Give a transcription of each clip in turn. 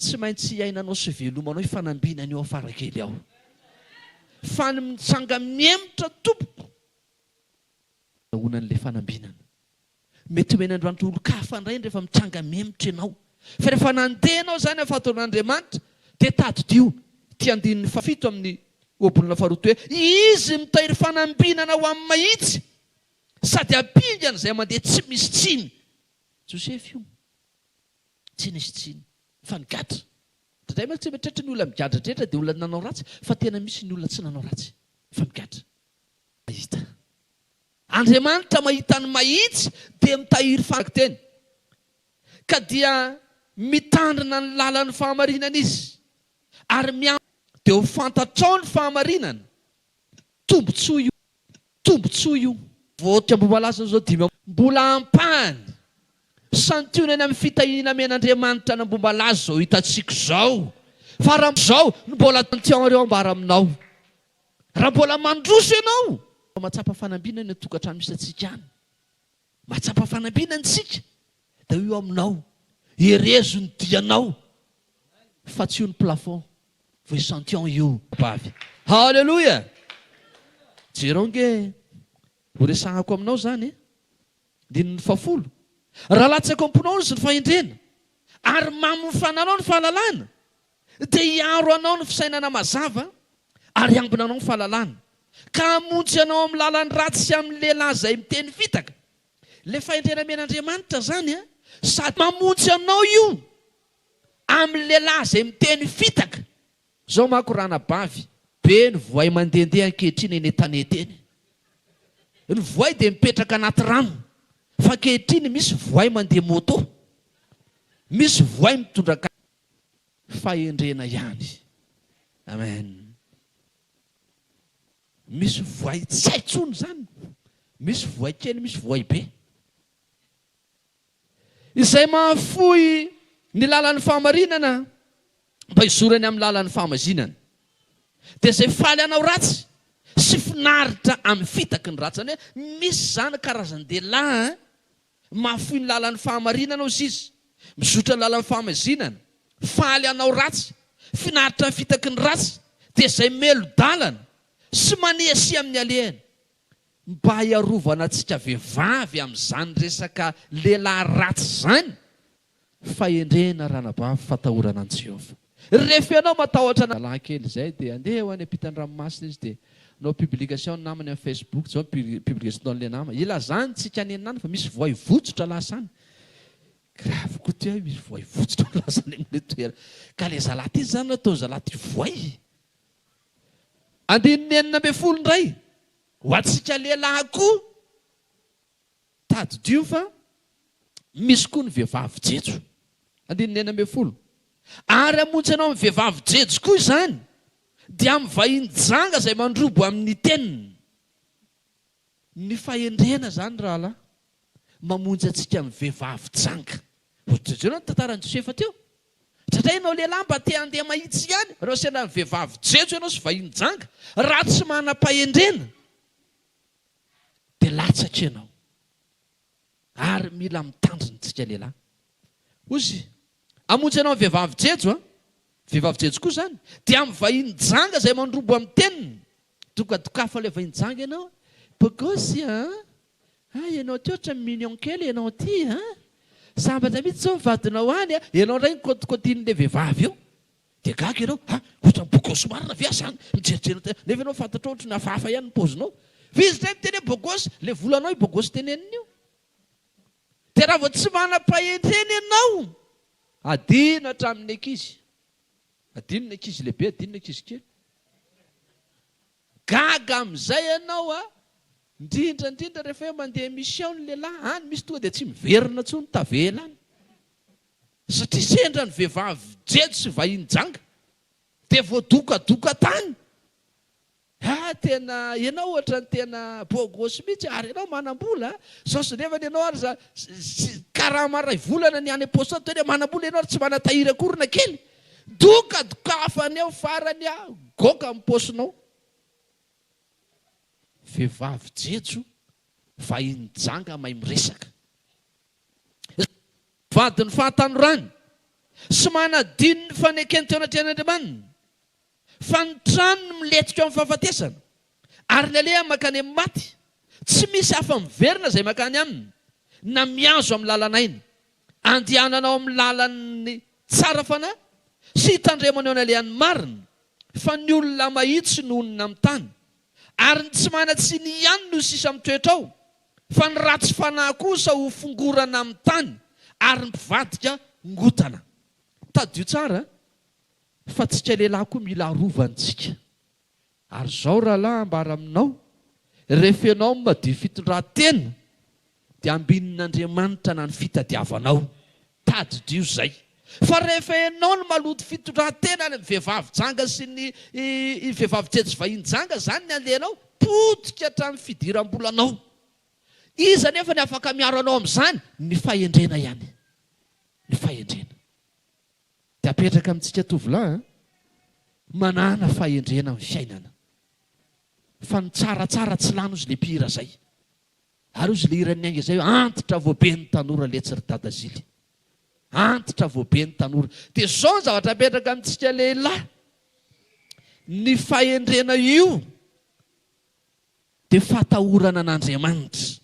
tsy maintsy iainanao sy velomanao ifanambinana eo afarakely aho fa ny mitsanga miemotra tompoko onan'le fanambinana mety homen'androanitra olo-kafa indray rehefa mitsanga miemotra ianao fa rehefa nandehanao zany amin'ny fataon'Andriamanitra dia tadidio ty andininy fafito amin'ny obolona faharoa hoe izy mitahiry fanambinana ho amin'ny mahitsy sady ampingana izay mandeha tsy misy tsiny. Josefy io tsy nisy tsiny fa nigatra. Indray manko tsy mitratra ny olona migadra dretra dia olona nanao ratsy fa tena misy ny olona tsy nanao ratsy fa migadra. Mahita Andriamanitra mahita ny mahitsy dia mitahiry fankiteny ka dia mitandrina ny lalan'ny fahamarinana izy ary dia ho fantatrao ny fahamarinana. Tombotsoa io voatra mbombalaza zao dimy mbola ampahany santionany amin'ny fitahiana men'Andriamanitra na mbombalaza zao hitantsika zao fa raha zao mbola tantianreo ambara aminao raha mbola mandroso ianao matsapa fanambinana ny tokantrano misy atsika any matsapa fanambinana tsika dia io aminao herezo ny dianao fa tsy io ny plafond vao santion io bavy. Halleluja. Jerao nge ho resahako aminao zany dininy fafolo raha latsaka amponao ny fahendrena ary mamofananao ny fahalalana dia hiaro anao ny fisainana mazava ary ambina anao ny fahalalana ka hamonjy anao amin'ny lalany ratsy sy amin'ny lehilahy izay miteny fitaka. Le fahendrena men'Andriamanitra zany sady mamonjy anao io amin'ny lehilahy izay miteny fitaka. Zao manko rana bavy be ny voay mandehandeha ankehitriny eny an-tanety eny. Ny voay dia mipetraka anaty rano fa ankehitriny misy voay mandeha moto, misy voay mitondra fahendrena ihany. Amen. Misy voay tsy haitsony zany, misy voay kely, misy voay be izay mahafoy ny lalan'ny fahamarinana mba hizorany amin'ny lalan'ny fahamazinana. Dia izay faly anao ratsy sy finaritra amin'ny fitaky ny ratsy zany hoe misy zany karazan-dehilahy mahafoy ny lalan'ny fahamarinana izy mizotra ny lalan'ny fahamazinana, faly anao ratsy, finaritra amin'ny fitaky ny ratsy, dia izay melo-dalana sy manesia amin'ny alehany mba hiarovana antsika vehivavy amin'izany resaka lehilahy ratsy zany. Fahendrena ranabavy fatahorana an Jehova. Rehefa ianao matahotra na kely izay dia andeha ho any ampitan-dranomasina izy dia nao publication namany amin'ny Facebook zao publication an'ilay nama ilazany tsika any anany fa misy voay votsotra lasany. Grave koa ty misy voay votsotra lasany amin'ilay toerana ka ilay zalahy ty zany natao zalahy ty voay. Andininy enina ambin'ny folo indray ho antsika lehilahy koa tadidio fa misy koa ny vehivavy jejo. Andininy enina ambin'ny folo ary hamonjy anao amin'ny vehivavy jejo koa izany dia amin'ny vahiny janga izay mandrobo amin'ny teniny. Ny fahendrena zany rahalahy mamonjy antsika amin'ny vehivavy janga. Ohatr'izao ny tantaran'i Josefa teo. Satria ianao lehilahy mba te handeha mahitsy ihany raha sendra ny vehivavy jejo ianao sy vahiny janga raha tsy manam-pahendrena dia latsaka ianao ary mila mitandrina tsika lehilahy. Ozy hamonjy anao vehivavy jejo vehivavy jejo koa zany dia amin'ny vahiny janga izay mandrobo amin'ny teniny. Dokadokafa ilay vahiny janga ianao bogosy ianao ty ohatra mignon kely ianao ty sambatra mihitsy zao vadinao any ianao indray nykôtikôtin'ilay vehivavy eo dia gaga ianao ohatra bogosy marina ve zany mijerijery nefa ianao fantatra ohatra ny hafahafa ihany ny pozinao. Vizy indray miteny hoe bogosy ilay volanao i bogosy teneniny io. Dia raha vao tsy manam-pahendrena ianao adino hatramin'ny ankizy, adino ny ankizy lehibe, adino ny ankizy kely. Gaga amin'izay ianao indrindrandrindra rehefa hoe mandeha mission ny lehilahy any misy tonga dia tsy miverina intsony tavela any satria sendra ny vehivavy jejo sy vahiny janga dia voadokadoka tany. Tena ianao ohatra ny tena bogosy mihitsy ary ianao manam-bola sao sy nefa ianao ary karaha maray volana ny any am-posta toa manam-bola ianao ary tsy manatahiry akorina kely dokadokafany eo farany goka amin'ny posinao. Vehivavy jejo vahiny janga mahay miresaka. Vadiny fahatanorany sy manadino ny fanekeny teo anaty an'Andriamanina. Fa ny tranony miletika eo amin'ny fahafatesana ary ny aleha makany amin'ny maty, tsy misy hafa miverina izay makany aminy na miazo amin'ny lalanainy. Andehananao amin'ny lalan'ny tsara fanahy sy hitandremana eo ny alehan'ny marina, fa ny olona mahitsy no onona amin'ny tany ary ny tsy mana-tsy ny ihany no sisa mitoetra ao, fa ny ratsy fanahy kosa ho fongorana amin'ny tany ary mivadika ngotana. Tadio tsara fa tsika lehilahy koa mila arovantsika. Ary zao rahalahy ambara aminao, rehefa ianao madio fitondran-tena dia ambinin'Andriamanitra na ny fitadiavanao. Tadidio zay. Fa rehefa ianao no maloto fitondran-tena ny vehivavy janga sy ny vehivavy jejy vahiny janga, zany ny alehanao potika hatramin'ny fidiram-bolanao. Iza nefa ny afaka miaro anao amin'izany? Ny fahendrena ihany. Ny fahendrena. Dia apetraka amintsika tovolahy, manana fahendrena amin'ny fiainana. Fa ny tsaratsara tsy lano izy le mpihira zay. Ary izy le hiran'ny aingana zay, antitra voabe ny tanora letsy ry dadazily. Antitra voabe ny tanora. Dia zao ny zavatra apetraka amintsika lehilahy. Ny fahendrena io dia fatahorana an'Andriamanitra.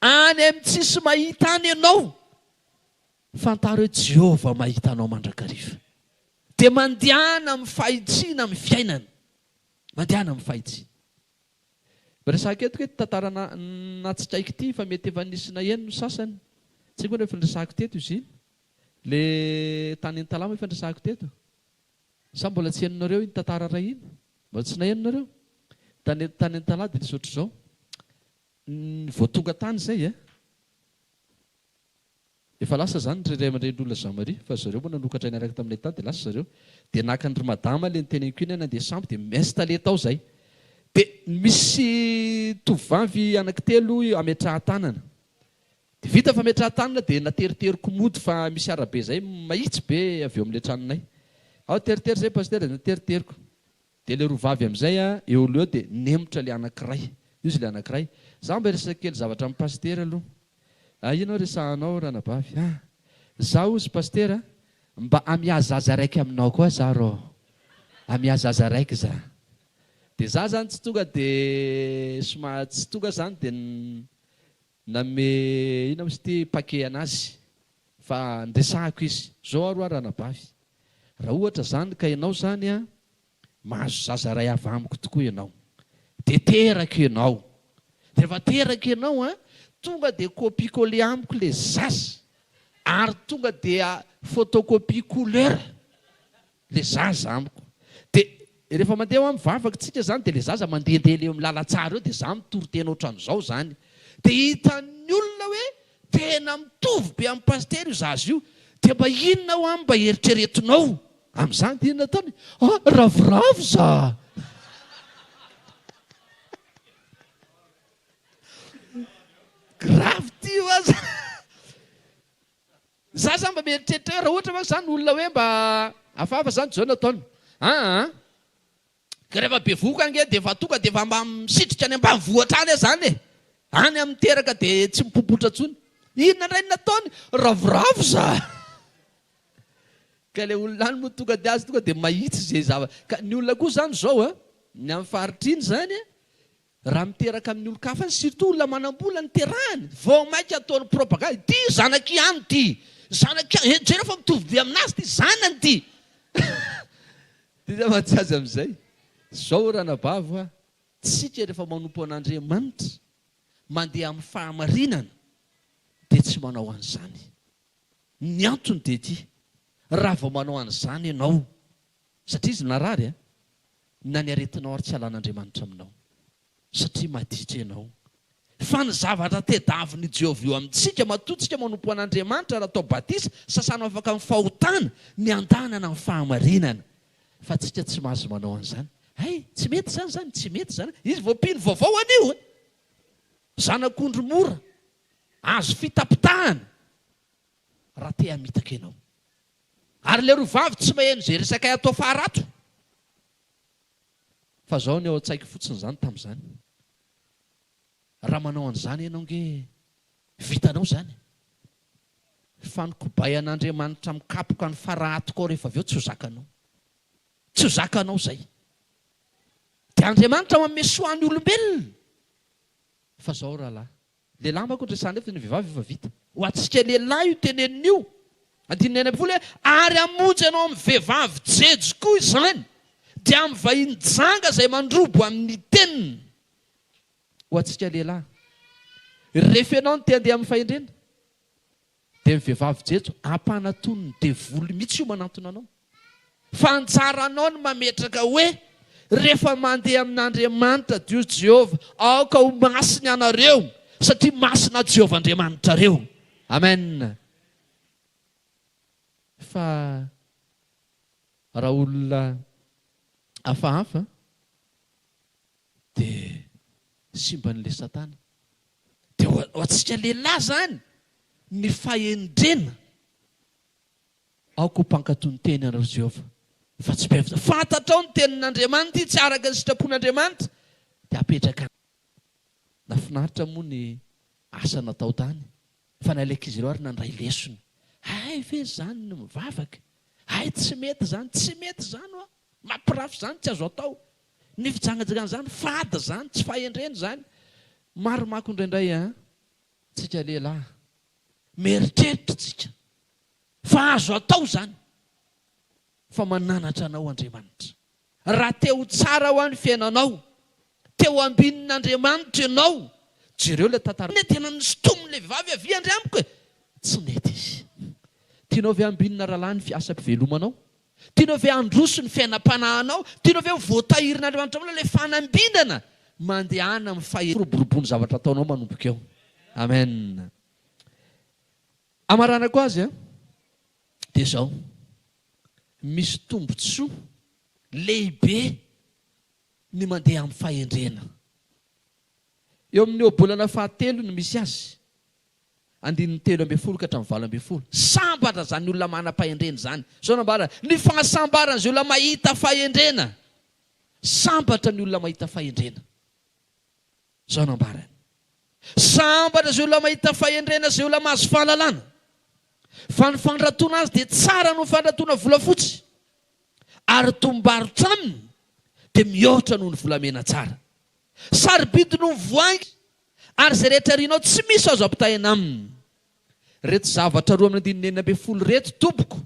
Any amin'ny tsisy mahita any ianao, fantaro hoe Jehova mahita anao mandrakariva. Dia mandehana amin'ny fahitsiana amin'ny fiainana. Mandehana amin'ny fahitsiana. Resaka eto hoe tantara natsikaiko ity fa mety efa nisina eny no sasany. Tsy koa rehefa niresahako teto izy iny. Le tany Antalama efa niresahako teto. Sa mbola tsy henonareo iny tantara ray iny? Mbola tsy nahenonareo? Tany Antalama dia nisy ohatr'izao. Vao tonga tany zay efa lasa zany ny aman-dren'olona Jean-Marie, fa zareo moa nanokatra ny araka taminay tany dia lasa zareo. Dia naka ny madama le niteneniko iny nandeha sambo dia mesy talenta ao zay. Dia misy tovavy anankitelo ametrahan-tanana. Dia vita fa ametrahan-tanana dia nateriteriko mody fa misy arabe zay mahitsy be avy eo amin'ilay tranonay. Ao teritery zay pasteur nateriteriko. Dia le rovavy amin'izay eo aloha dia nemotra le anankiray. Izy le anankiray. Zaho mba resaka kely zavatra amin'ny pasteur aloha. Inao resahanao ranabavy. Zaho ozy pasteur mba amiazaza raiky aminao koa za rô. Amiazaza raiky za. Dia za zany tsy tonga dia tsy tonga zany dia name ina misy ty pake anazy. Fa ndresahako izy. Zao aroa ranabavy. Raha ohatra zany ka ianao zany mahazo zaza ray avy amiko tokoa ianao. Dia teraka ianao. Dia rehefa teraka ianao tonga dia copie-coller amiko le zaza. Ary tonga dia photocopie couleur le zaza amiko. Dia rehefa mandeha amin'ny vavaka tsika zany dia le zaza mandehandeha eo amin'ny lalantsara eo dia za mitory-tena ohatran'izao zany. Dia hitan'ny olona hoe tena mitovy be amin'ny pasteur io zaza io. Dia mba inona ho amin'ny mba eritreretinao amin'izany dia inona ataony? Ravoravo za. Gravy ty aza. Za zany mba mieritreritra raha ohatra manko zany olona hoe mba hafahafa zany zao nataony. Ka rehefa be voka ange dia efa tonga dia efa mba misitrika any ambanivohitra any zany e. Any amin'ny teraka dia tsy mipopotra intsony. Inona indray nataony? Ravoravo za. Ka ilay olona any moa tonga dia azy tonga dia mahitsy izay zavatra. Ka ny olona koa zany zao ny amin'ny faritra iny zany raha miteraka amin'ny olo-kafa, surtout olona manam-bola ny terahany. Vao mainka ataony propagande. Ty zanaky ihany ty. Zanaky ihany. Jereo fa mitovy be aminazy ty zanany ty. Dia mahatsiazy amin'izay. Zao ranabavo tsika rehefa manompo an'Andriamanitra mandeha amin'ny fahamarinana dia tsy manao an'izany. Ny antony dia ity. Raha vao manao an'izany ianao, satria izy narary na ny aretinao ary tsy halan'Andriamanitra aminao. Satria maditra ianao. Fa ny zavatra tedaviny Jehova eo amintsika matotsika manompo an'Andriamanitra raha atao batisa, sasana afaka amin'ny fahotana, ny andanana amin'ny fahamarinana. Fa tsika tsy mahazo manao an'izany. Tsy mety zany zany, tsy mety zany. Izy voapiny vaovao anio. Zanak'ondry mora. Azo fitapitahana. Raha te hamitaka ianao. Ary le rovavy tsy maheno izay resaka atao faharato. Fa zao ny ao an-tsaiko fotsiny zany tamin'izany. Raha manao an'izany ianao nge vitanao zany. fanokobay an'Andriamanitra mikapoka ny faraha tokoa rehefa avy eo tsy ho zakanao. Tsy ho zakanao zay. Dia Andriamanitra manome soa ny olombelona. Fa zao rahalahy. Lehilahy manko resahana efa ny vehivavy efa vita. Ho antsika lehilahy io tenenio. Andininy any ambony ary hamonjy ianao amin'ny vehivavy jejo koa izany. Dia amin'ny vahiny janga izay mandrobo amin'ny teniny. Ho antsika lehilahy. Rehefa ianao no te handeha amin'ny fahendrena. Dia ny vehivavy jejo ampanatony dia voly mihitsy io manantona anao. Fa anjaranao no mametraka hoe rehefa mandeha amin'Andriamanitra Dios Jehova aoka ho masina anareo satria masina Jehova Andriamanitra reo. Amen. Fa raha olona hafahafa dia simban'ilay Satana. Dia ho antsika lehilahy zany ny fahendrena aoka ho mpankatony teny anareo Jehova. Fa tsy bevitra. Fantatrao ny tenin'Andriamanitra tsy araka ny sitrapon'Andriamanitra dia apetraka. Nafinaritra moa ny asa natao tany. Fa nalaika izy ireo ary nandray lesona. Hay ve zany no mivavaka? Hay tsy mety zany, tsy mety zany ho. Mampirafy zany tsy azo atao. Ny fijangajangana zany fady zany, tsy fahendrena zany. Maro mako indraindray tsika lehilahy. Mieritreritra tsika. Fa azo atao zany. Fa mananatra anao Andriamanitra. Raha teo tsara ho an'ny fiainanao, teo ambinin'Andriamanitra ianao, jereo ilay tantara. Tena nisotomin'ilay vehivavy avy Andry amiko. Tsy mety izy. Tianao ve ambinina rahalahy ny asa-pivelomanao? Tianao ve androso ny fiainam-panahinao? Tianao ve voatahirin'Andriamanitra aminao ilay fanambinana? Mandehana amin'ny faheroborobony zavatra ataonao manomboka eo. Amen. Amaranako azy dia izao. Misy tombontsoa lehibe ny mandeha amin'ny fahendrena. Eo amin'ny obolana fahatelo no misy azy. 13 ka 20. Sambatra zany olona manam-pahendrena zany. Zao nambara ny fahasambaran'izay olona mahita fahendrena. Sambatra ny olona mahita fahendrena. Zao nambara. Sambatra izay olona mahita fahendrena, izay olona mahazo fahalalana. Fa ny fandratona azy dia tsara no fandratona volafotsy. Ary tombarotra aminy dia mihoatra noho ny volamena tsara. Sarobidy no voangy ary izay rehetra rinao tsy misy azo ampitahina aminy. Reto zavatra roa amin'ny 19 reto tompoko.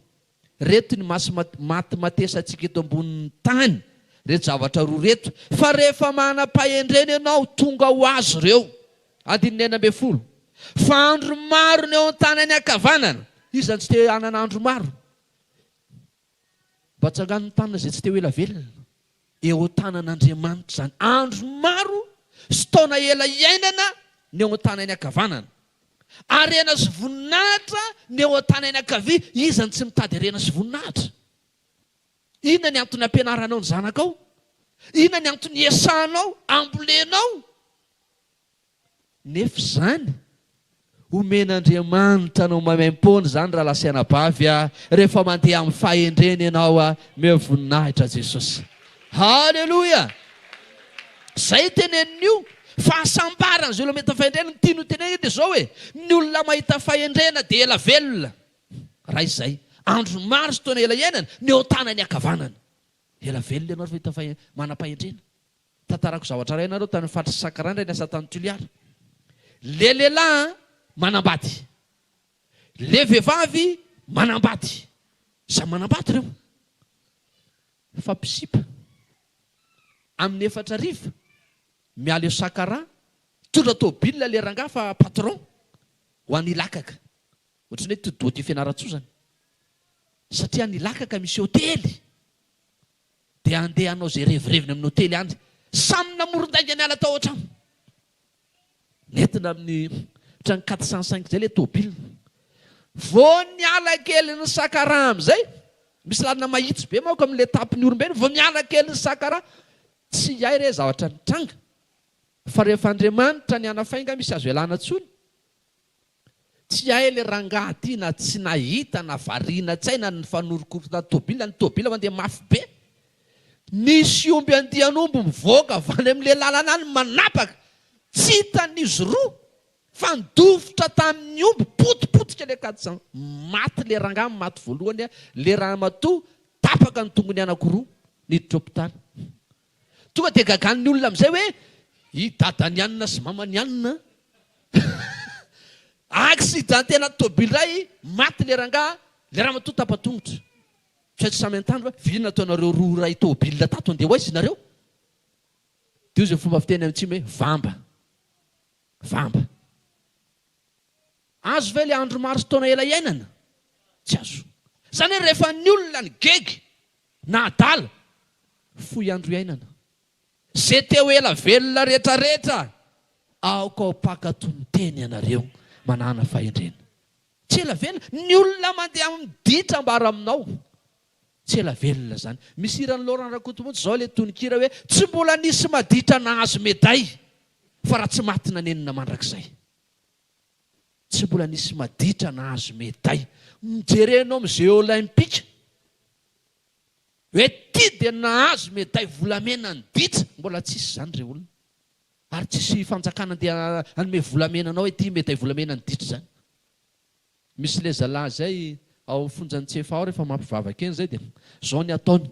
Reto ny maty matesantsika eto ambonin'ny tany. Reto zavatra roa reto. Fa rehefa manam-pahendrena ianao tonga ho azo ireo. 19. Fa andro maro ny eo an-tanany ankavanana. Izy zany tsy te hanana andro maro. Mba tsangano ny tanana izay tsy te ho ela velona. Eo an-tanan'Andriamanitra zany. Andro maro sy taona ela iainana ny eo an-tanany ankavanana. Arena sy voninahitra ny eo an-tanany ankavia. Izy zany tsy mitady arena sy voninahitra. Inona ny antony ampianaranao ny zanakao? Inona ny antony esahanao, ambolenao? Nefa zany omen'Andriamanitra anao mamaim-pony zany raha lasaina bavy rehefa mandeha amin'ny fahendrena ianao meo voninahitra Jesosy. Halleluja. Zay tenenio. Fahasambarana izay olona mahita fahendrena tiano teneny dia zao hoe ny olona mahita fahendrena dia ela velona. Raha izay andro maro sy taona ela iainana ny eo tanany ankavanana. Ela velona ianao rehefa manam-pahendrena. Tantarako zavatra iray ianareo tany Fatra Sakarandra ny asa tany Toliara. Le lehilahy manambady. Le vehivavy manambady. Samy manambady ireo. Fampisipa. Amin'ny 4 ariva. Miala eo Sakara. Tondra tôbila le rangahy fa patron. Ho an'ny lakaka. Ohatrany hoe to-doty fianaran-tsozana. Satria ny lakaka misy hôtely. Dia andeha anao izay revireviny amin'ny hôtely any. Samy namoron-dainga ny ala tao an-trano. Nentina amin'ny trano 405 zay le tôbila. Vao niala kely ny Sakara amin'izay. Misy lalina mahitsy be manko amin'ilay tapin'ny olombelona. Vao niala kely ny Sakara. Tsy hay re zavatra nitranga. Fa rehefa Andriamanitra ny anafainga misy azo elana tsony. Tsy hay le rangahy ty na tsy nahita na variana tsaina ny fanorokorona tôbila. Ny tôbila mandeha mafy be. Nisy omby andian'omby mivoaka avy any amin'ilay lalana any manapaka. Tsy hitan'izy roa fandofotra tamin'ny omby potipotika le kady zany maty le rangaha maty voalohany le ramatoa tapaka ny tongony anankiroa niditra hopitaly tonga dia gagan'ny olona amin'izay hoe idadany anina sy mamany anina accidentena tôbily ray maty le rangaha le ramatoa tapatongotra tsy haitsy samy an-tany fa vina ataonareo roa ray tôbily tato andeha hoaizy nareo dia izy fomba fiteny amintsimy hoe vamba azo ve le andro maro sy taona ela iainana tsy azo zany hoe rehefa ny olona ny gegy na adala foy andro iainana zay teo ela velona rehetrarehetra aoka ho pakatony teny ianareo manana fahendrena tsy ela velona ny olona mandeha miditra ambara aminao tsy ela velona zany misy irany Laurent Rakotomonsy zao le tonikira hoe tsy mbola nisy maditra nahazo meday fa raha tsy maty nanenina mandrakizay tsy mbola nisy maditra nahazo meday mijerenao amin'izay olimpika hoe ty dia nahazo meday volamena ny ditra mbola tsisy zany re olona ary tsisy fanjakana dia anome volamena anao hoe ty meday volamena ny ditra zany misy le zalahy zay ao fonjany tsefa ao rehefa mampivavaka eny zay dia zao ny ataony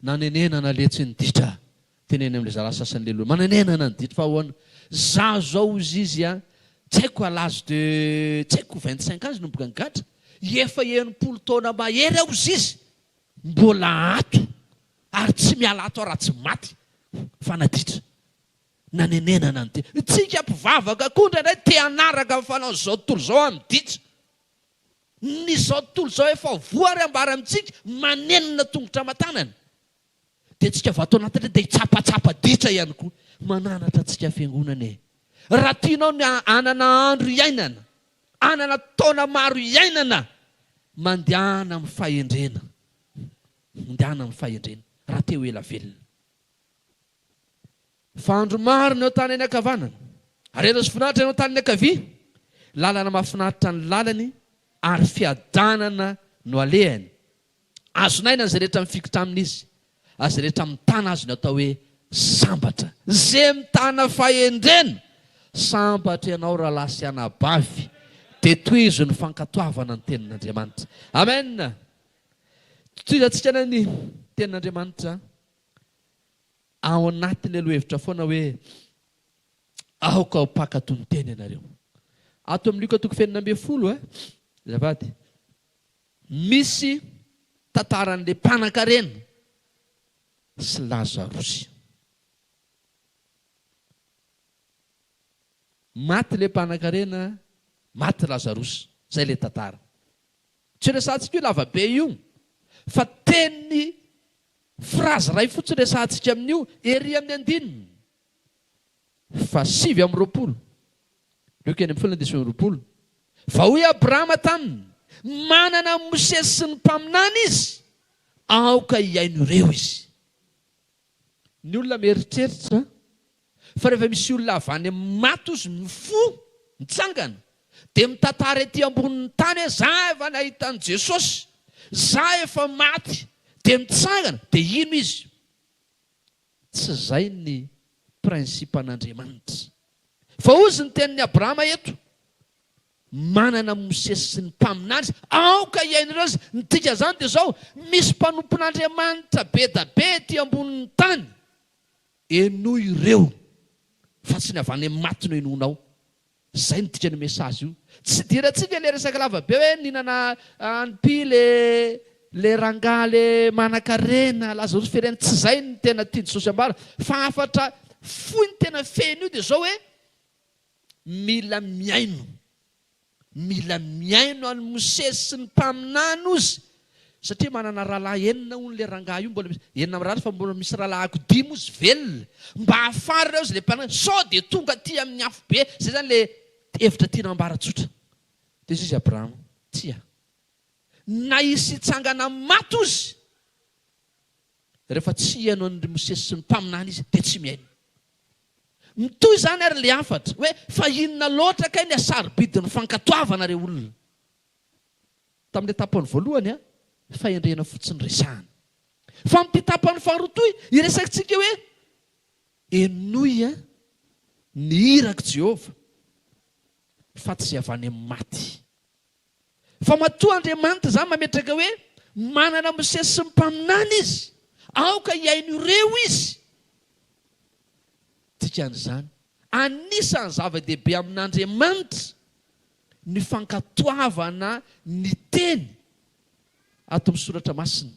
nanenenana letsy ny ditra teneny amin'le zalahy sasany leloha manenenana ny ditra fa ahoana za zao izy izy a tsy haiko à l'âge de tsy haiko 25 ans nomboka ny gatra efa 90 taona mahery aho izy izy mbola ato ary tsy miala ato raha tsy maty fa naditra nanenenana ny ditra tsika mpivavaka koa ndray te anaraka fanao zao tontolo zao amin'ny ditra ny zao tontolo zao efa voary ambara amintsika manenina tongotra matanana dia tsika vato anatiny dia hitsapatsapa ditra ihany koa mananatra tsika fiangonana e raha tianao ny anana andro iainana anana taona maro iainana mandehana amin'ny fahendrena raha teo ela velona fa andro maro ny eo tany any ankavanana arena sy finaritra ny eo tany ny ankavia lalana mahafinaritra ny lalany ary fiadanana no alehany azonaina zay rehetra mifikitra amin'izy azy rehetra mitana azy ny atao hoe sambatra zay mitana fahendrena sambatra ianao raha lasy anabavy dia toizo ny fankatoavana ny tenin'Andriamanitra amen toizantsika ny tenin'Andriamanitra ao anatiny aloha hevitra foana hoe aoka ho pakatony teny ianareo ato amin'ny Luka 9:10 zavady misy tantaran'le mpanan-karena sy Lazarosy maty le mpanan-karena maty Lazarosy zay le tantara tsy resantsika io lavabe io fa teny frazy ray fotsiny resantsika amin'io ery amin'ny andininy fa 7:20 Luka 9:20 fa hoy Abrahama taminy manana Mosesy sy ny mpaminany izy aoka hiaino ireo izy ny olona mieritreritra fa rehefa misy olona avy any amin'ny maty izy mifo mitsangana dia mitantara ety ambonin'ny tany hoe za efa nahitany Jesosy za efa maty dia mitsangana dia ino izy tsy zay ny prinsipa'Andriamanitra fa ozy ny tenin'ny Abrahama eto manana Mosesy sy ny mpaminany aoka hiaino ireo izy nidika zany dia zao misy mpanompon'Andriamanitra be da be ety ambonin'ny tany eno ireo fa tsy ny avy any amin'ny maty no enonao zay nidika ny mesazy io tsy diratsika le resaka lavabe hoe ninana anipy le rangaha le manan-karena Lazarosy ferena tsy zay ny tena tiany Jesosy ambara fa afatra foy ny tena feny io dia zao hoe mila miaino any Mosesy sy ny mpaminany ozy satria manana rahalahy enina hono le rangaha io mbola enina mirary fa mbola misy rahalahy dimy ozy velona mba hafary reo izy le mpanana sao dia tonga ty amin'ny afo be zay zany le hevitra tiana ambaratsotra dia izy Abrahama tia na isy hitsangana maty ozy rehefa tsy haino an'ry Mosesy sy ny mpaminany izy dia tsy miaino mitoy zany ary le afatra hoe fa inona loatra kay ny asarobidiny fankatoavana re olona tamin'le tapany voalohany fahendrena fotsiny resahana fa amin'ny tapany faharotoy iresakintsika hoe enoy ny irako Jehova fa tsy zay avy any amin'ny maty. Fa matoa Andriamanitra zany mametraka hoe manana mosesy sy mimpaminana izy, aoka hiaino ireo izy. Dikan'izany anisan'ny zava-dehibe amin'Andriamanitra ny fankatoavana ny teny ato amin'ny soratra masina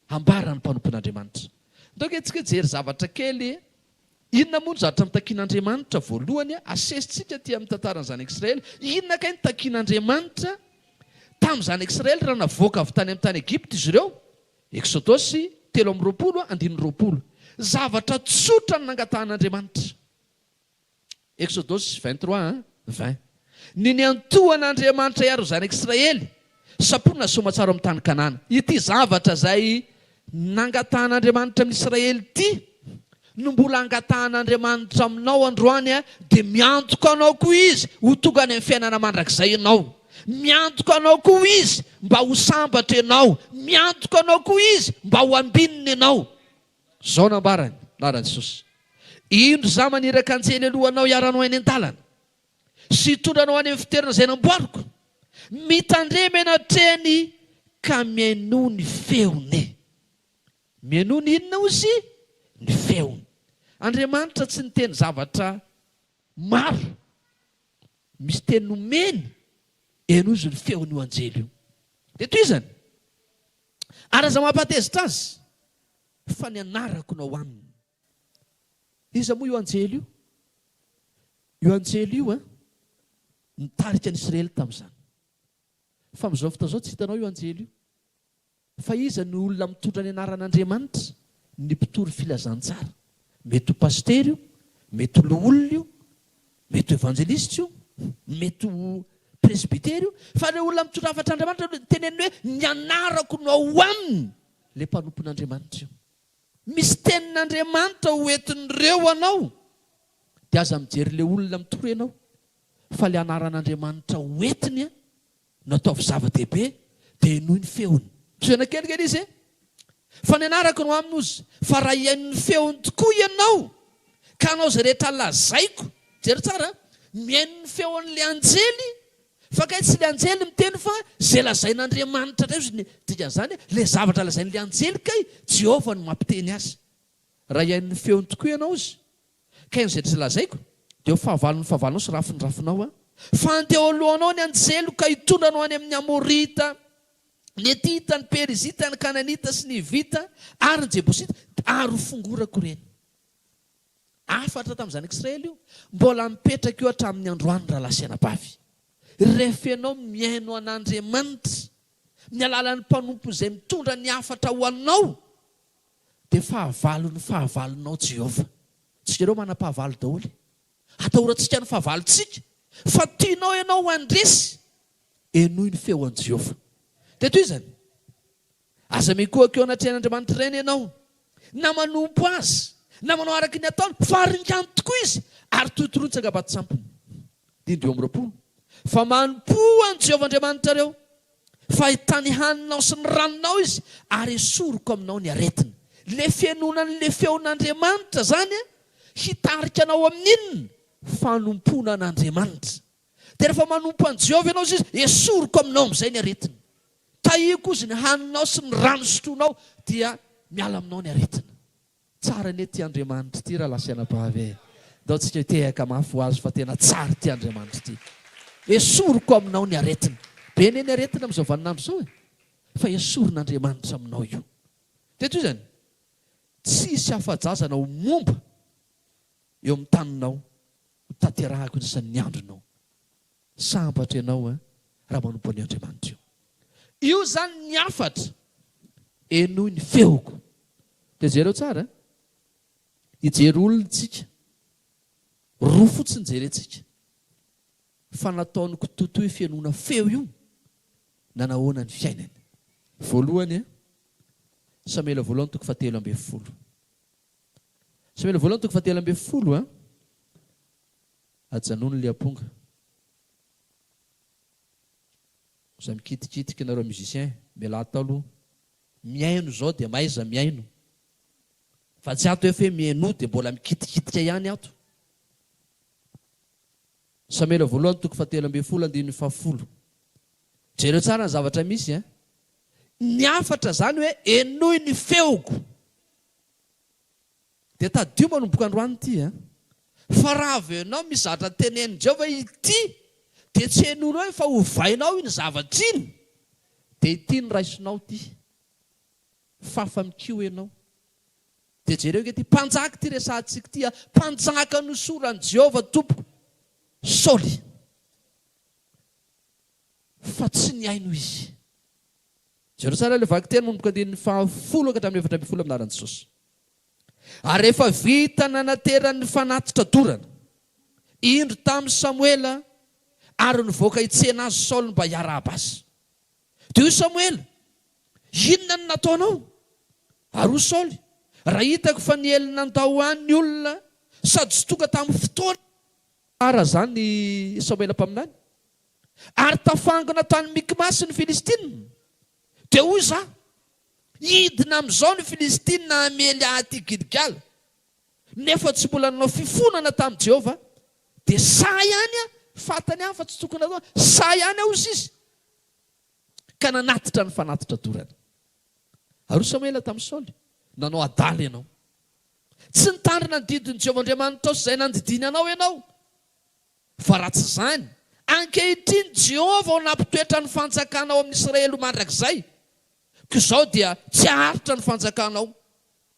ambarany mpanompon'Andriamanitra. Donc antsika jery zavatra kely, inona moa no zavatra mitakian'Andriamanitra voalohany asesitsika ty amin'ny tantaran'ny zanaka Israely. Inona kay nitakian'Andriamanitra tamin'ny zanaka Israely raha navoaka avy tany amin'ny tany Egypte izy ireo? Exodosy 3:20. Zavatra tsotra no nangatahan'Andriamanitra. Exodosy 23:20. Ny niantohan'Andriamanitra iaro zanaka Israely saponina somatsara amin'ny tany Kanana. Ity zavatra zay nangatahan'Andriamanitra amin'ny Israely ity no mbola angatahan'Andriamanitra aminao androany, dia miantoka anao koa izy ho tonga any amin'ny fiainana mandrakizay ianao. Miantoka anao koa izy mba ho sambatra ianao. Miantoka anao koa izy mba ho ambinina ianao. Zao nambarany naran'i Jesosy. Indro za maniraka anjely alohanao hiaranao eny an-dalana sy hitondranao any amin'ny fitoerana izay namboariko, mitandrema eny an-treny ka miaino ny feony. Miaino ny inona ozy? Ny feony. Andriamanitra tsy niteny zavatra maro, misy teny nomeny, eno izy ny feony io anjely io. Dia toy izany, ary aza mampatezitra azy fa ny anarako nao aminy. Iza moa io anjely io? Io anjely io nitarika ny Israely tamin'izany. Fa amin'izao fotoana izao tsy hitanao io anjely io. Fa iza ny olona mitondra ny anaran'Andriamanitra, ny mpitory filazantsara. Mety ho pastery io, mety ho loholona io, mety ho evangelista io, mety ho presbytery io. Fa ny olona mitondra hafatra Andriamanitra teneny hoe ny anarako no ao aminy le mpanompon'Andriamanitra io. Misy tenin'Andriamanitra ho entin'ireo anao, dia aza mijery le olona mitory anao. Fa le anaran'Andriamanitra ho entiny no ataovy zava-dehibe, dia inoy ny feony. Tsoena kelikely izy fa ny anarako no aminy ozy. Fa raha iaino ny feony tokoa ianao ka anao zay rehetra lazaiko, jery tsara, miaino ny feon'le anjely. Fa kay tsy le anjely miteny fa zay lazain'Andriamanitra indray izy. Dikan'izany le zavatra lazain'le anjely kay Jehovah no mampiteny azy. Raha iaino ny feony tokoa ianao izy kay zay tsy lazaiko, dia ho fahavalon'ny fahavalonao sy rafin'ny fa andeha alohanao ny anjely ka hitondranao any amin'ny Amorita, ny Etita, ny Perizita, ny Kananita sy ny Hivita ary ny Jebosita, ary ho fongorako ireny. Afatra tamin'ny zanaka Israely io, mbola mipetraka io hatramin'ny androany raha lasenabavy. Rehefa ianao miaino an'Andriamanitra ny alalan'ny mpanompo izay mitondra ny afatra ho anao, dia fahavalonao Jehovah. Tsika ireo manam-pahavalo daholo, atahorantsika ny fahavalontsika, fa tianao ianao andresy, enoy ny feo an'i Jehovah. Dia toy izany, aza mikohaka eo anatrehan'Andriamanitra ireny ianao, na manompo azy, na manao araka ny ataony, fa aringano tokoa izy, ary toitorotsaka baty sampony. 5:20. Fa manompo an'i Jehovah Andriamanitra reo, fa hitany haninao sy ny raninao izy, ary esoroko aminao ny aretina. Le fiainonan'le feon'Andriamanitra zany hitarika anao amin'inona? Fanompona an'Andriamanitra. Dia rehefa manompo an'i Jehovah ianao izy, esoroko aminao amin'izay ny aretina. Tahiko izy ny haninao sy ny rano sotroinao, dia miala aminao ny aretina. Tsara ny ty Andriamanitra ty raha lasenabavy. Dao tsika tehaka mafy ho azy fa tena tsara ty Andriamanitra ty. Esoroko aminao ny aretina. Be ny aretina amin'izao vaninandro zao fa esorin'Andriamanitra aminao io. Dia toy izany, tsisy afa-jazana ho momba eo amin'ny taninao, ho tanterahako ny isan'ny andronao. Sambatra ianao raha manompo an'i Andriamanitra io. Io zany ny afatra enoy ny feoko. Dia jereo tsara, hijery olona tsika, roa fotsiny jerentsika, fa nataony kototoy fianona feo io na nahoana ny fiainany. Voalohany Samuela 2:7. Samuela 2:7 ajanony le amponga. Za mikitikitika nareo musicien, miala talo miaino zao dia maiza miaino. Fa tsy ato hoe miaino dia mbola mikitikitika ihany ato. Samuela voalohany toko 7:10 jereo tsara ny zavatra misy ny afatra zany hoe enoy ny feoko dia tadio manomboka androany ity fa raha avy ianao mizatra tenen'i Jehova ity dia tsy enono hoe fa hovainao iny zavatra iny dia ity ny raisinao ity fafa mikio ianao dia jereo ke ty mpanjaka ty resantsika ty mpanjaka no soran'i Jehova tompoko Saoly fa tsy niaino izy jereo tsara le vaky teny manomboka 10 amin'n'anaran'i Jesosy ary rehefa vita nanateran'ny fanatitra dorana indro tamin'ny Samuela ary nivoaka hitsena azy Saoly mba hiarahaba azy dia io Samuela inona no nataonao ary io Saoly raha hitako fa nielina andao any olona sady tsy tonga tamin'ny fotoana ara zany Samuela mpaminany ary tafangana tany Mikmasy ny Filistina dia hoy za hidina amin'izao ny Filistina amely aty Gilgal nefa tsy mbola nanao fifonana tamin'i Jehova dia sa ihany fatany fa tsy tokony atao sa ihany ozy izy ka nanatitra ny fanatitra dorana ary Samuela tamin'ny Saoly nanao adaly ianao tsy nitandrina ny didin'i Jehova Andriamanitra izay nandidiny anao ianao fa raha tsy izany ankehitriny Jehova ao nampitoetra ny fanjakanao amin'ny Israely mandrakizay ka izao dia tsy aharitra ny fanjakanao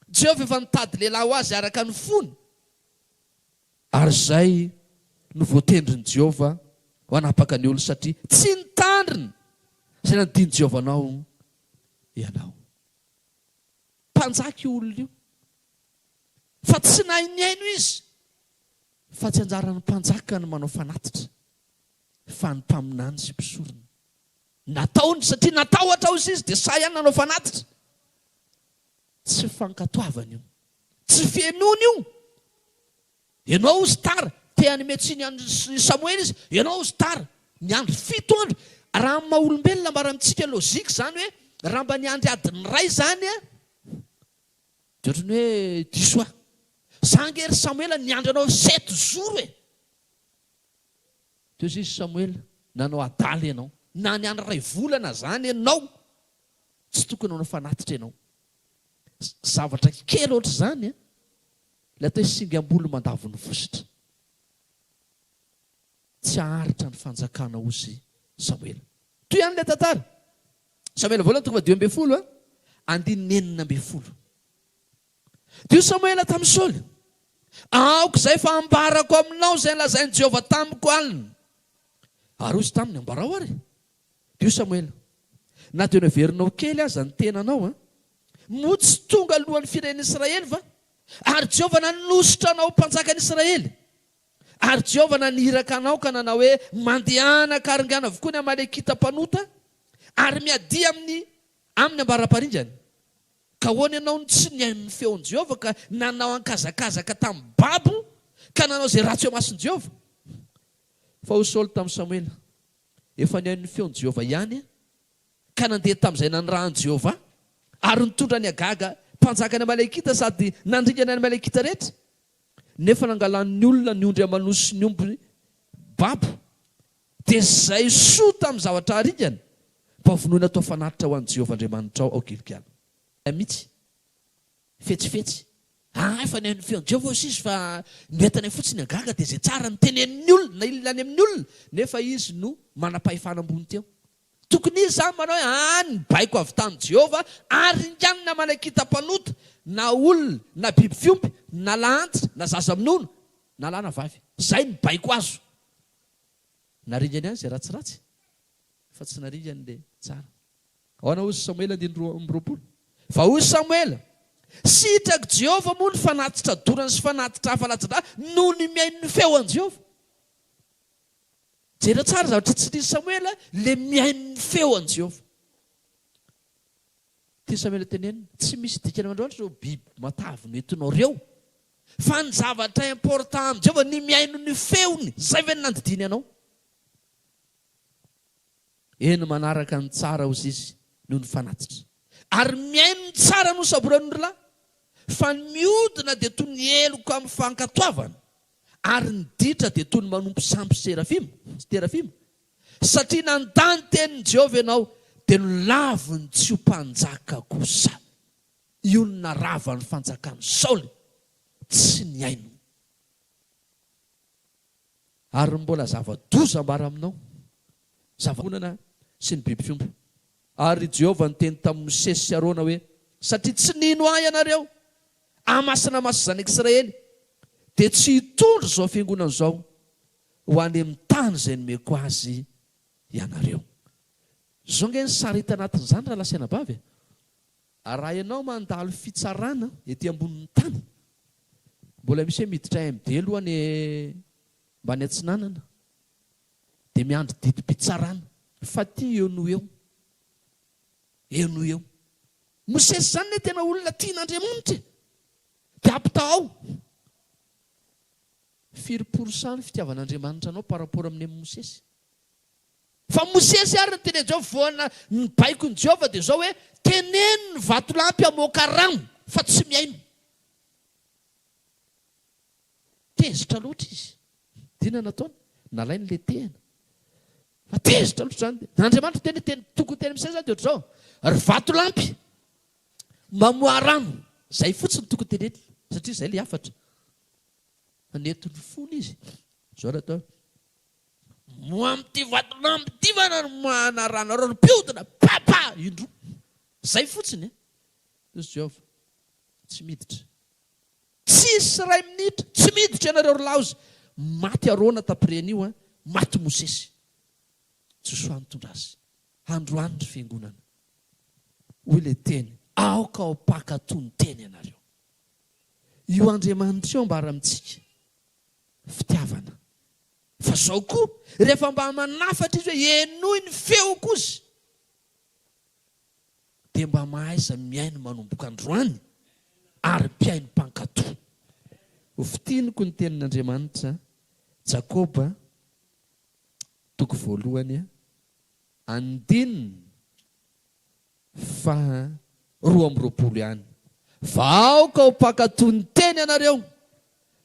Jehova efa nitady lehilahy ho azy araka ny fony ary izay no voatendrin'i Jehova ho anapaka ny olo satria tsy nitandrina izay nandidiny Jehova anao ianao mpanjaka io olona io fa tsy nainiaino izy fa tsy anjaran'ny mpanjaka no manao fanatitra fa ny mpaminany sy mpisorona nataony satria natahotra ozy izy dia sa ihany nanao fanatitra tsy fankatoavana io tsy fienoana io ianao ozy tara te hanymetsiny andro Samuela izy ianao ozy tara ny andro 7 andro raha maha olombelona mara amintsika lozika zany hoe raha mba niandry adiny ray zany dia ohatrany hoe diso sangery Samuela niandry anao 7 jours teo izy Samuela nanao adaly ianao na niandry 2 volana zany ianao tsy tokony nanao fanatitra ianao zavatra kely ohatra zany la atao singam-bolo mandavony vositra tsy aharitra ny fanjakana ozy Samuela toy ihany le tantara Samuela voalohany toko 2 9 dia Samuela tamin'ny Saoly aoko izay fa ambarako aminao izay lazain'i Jehova tamiko alina ary ozy taminy ambarao ary dia Samuela na dia naverinao kely aza ny tenanao mo tsy tonga alohan'ny firenen'i Israely va ary Jehova nanositra anao mpanjakan'i Israely ary Jehova naniraka anao ka nanao hoe mandehana karingana avokoa ny Amalekita mpanota ary miadia amin'ny ambara-parindrany ka hoany ianao tsy niain'ny feon'i Jehova ka nanao ankazakazaka tamin'ny babo ka nanao izay ratsy eo mason'i Jehova fa ho Saoly tamin'ny Samuela efa niain'ny feon'i Jehova ihany ka nandeha tamin'izay nanirahan'i Jehova ary nitondra ny agaga mpanjaka ny Amalekita sady nandringana ny Amalekita rehetra nefa nangalan'ny olona ny ondry amanosy ny omby babo dia izay soa tamin'ny zavatra haringana mba vonoina atao fanatitra ho an'i Jehova Andriamanitra ao Gilgal mitsy fetsifetsy efa niain'ny feon'i Jehova ozy izy fa noentana fotsiny agaga dia izay tsara ny tenen'ny olona na ilany amin'ny olona nefa izy no manam-pahefana ambony teo tokony izy zany manao hoe ny baiko avy tamin'i Jehova ary ingany na Amalekita mpanota na olona na biby fiompy na lantitra na zaza minono na lana vavy zay ny baiko azo naringany any izay ratsiratsy fa tsy naringany le tsara ahoana ozy Samuela 9 fa hoy Samuela sitrako Jehova moa ny fanatitra dorana sy fanatitra hafa latsatra noho ny miain'ny feo an'i Jehova jereo tsara zavatra tsy nisy Samuela le miain'ny feo an'i Jehova tia Samuela tenenina tsy misy dikany mandroatra reo biby matavy no entinao reo fa ny zavatra important amin'i Jehova ny miaino ny feony zay ve ny nandidiny anao eny manaraka ny tsara ozy izy noho ny fanatitra ary miaino ny tsara no saboran'olona fa ny miodina dia toy ny eloko amin'ny fankatoavana ary ny ditra dia toy ny manompo sampy terafima satria nandany tenin'ny Jehovah ianao dia no laviny tsy ho mpanjaka kosa. Io no narava ny fanjakany Saoly tsy ny aino. Ary mbola zava-doza ambara aminao, zava-onana sy ny biby fiompy. Ary Jehovah niteny tamin'ny Mosesy sy Arona hoe satria tsy nino ahy ianareo amasina maso zanaka Israely dia tsy hitondro izao fiangonana izao ho any amin'ny tany izay nomeko azy ianareo. Zao nge ny sarita anatin'izany raha lasaina bavy. Raha ianao mandalo fitsarana ety ambonin'ny tany, mbola misy hoe miditra AMD alohany mba ny atsinanana dia miandry didim-pitsarana fa ty eo no eo. Eo no eo. Mosesy zany ne tena olona tian'Andriamanitra dia ampitao 4% fitiavan'Andriamanitra anao par rapport amin'ny Mosesy. Fa Mosesy ary teny Jehovah voana ny baiko ny Jehovah dia zao hoe teneno ny vatolampy amoaka rano fa tsy miaino. Tezitra loatra izy. Dina nataony nalainy le tehana. Fa tezitra loatra zany. N'Andriamanitra teny tokony teny Mosesy zany dia ohatr'izao. Ry vatolampy mamoa rano, zay fotsiny tokony teneny satria zay le afatra. Netony fony izy. Zao raha atao. Moa amin'ity vatolampy ty moana rano arao ny piodina papa indro. Zay fotsiny izy Jehovah. Tsy miditra. Tsisy ray minitra, tsy miditra ianareo ry laozy. Maty Arona tapiren'io, maty Mosesy. Tsy soa nitondra azy. Androany ny fiangonana. Hoy le teny, aoka ao mpakatoy ny teny ianareo. Io Andriamanitra io ambara amintsika fitiavana. Fa zao koa rehefa mba manafatra izy hoe enoy ny feo kozy dia mba mahaiza miaino manomboka androany ary mpiaino mpankatoy. Hofitiniko ny tenin'Andriamanitra Jakoba toko voalohany 2:20 ihany. Vaoka ho mpankatoy ny teny ianareo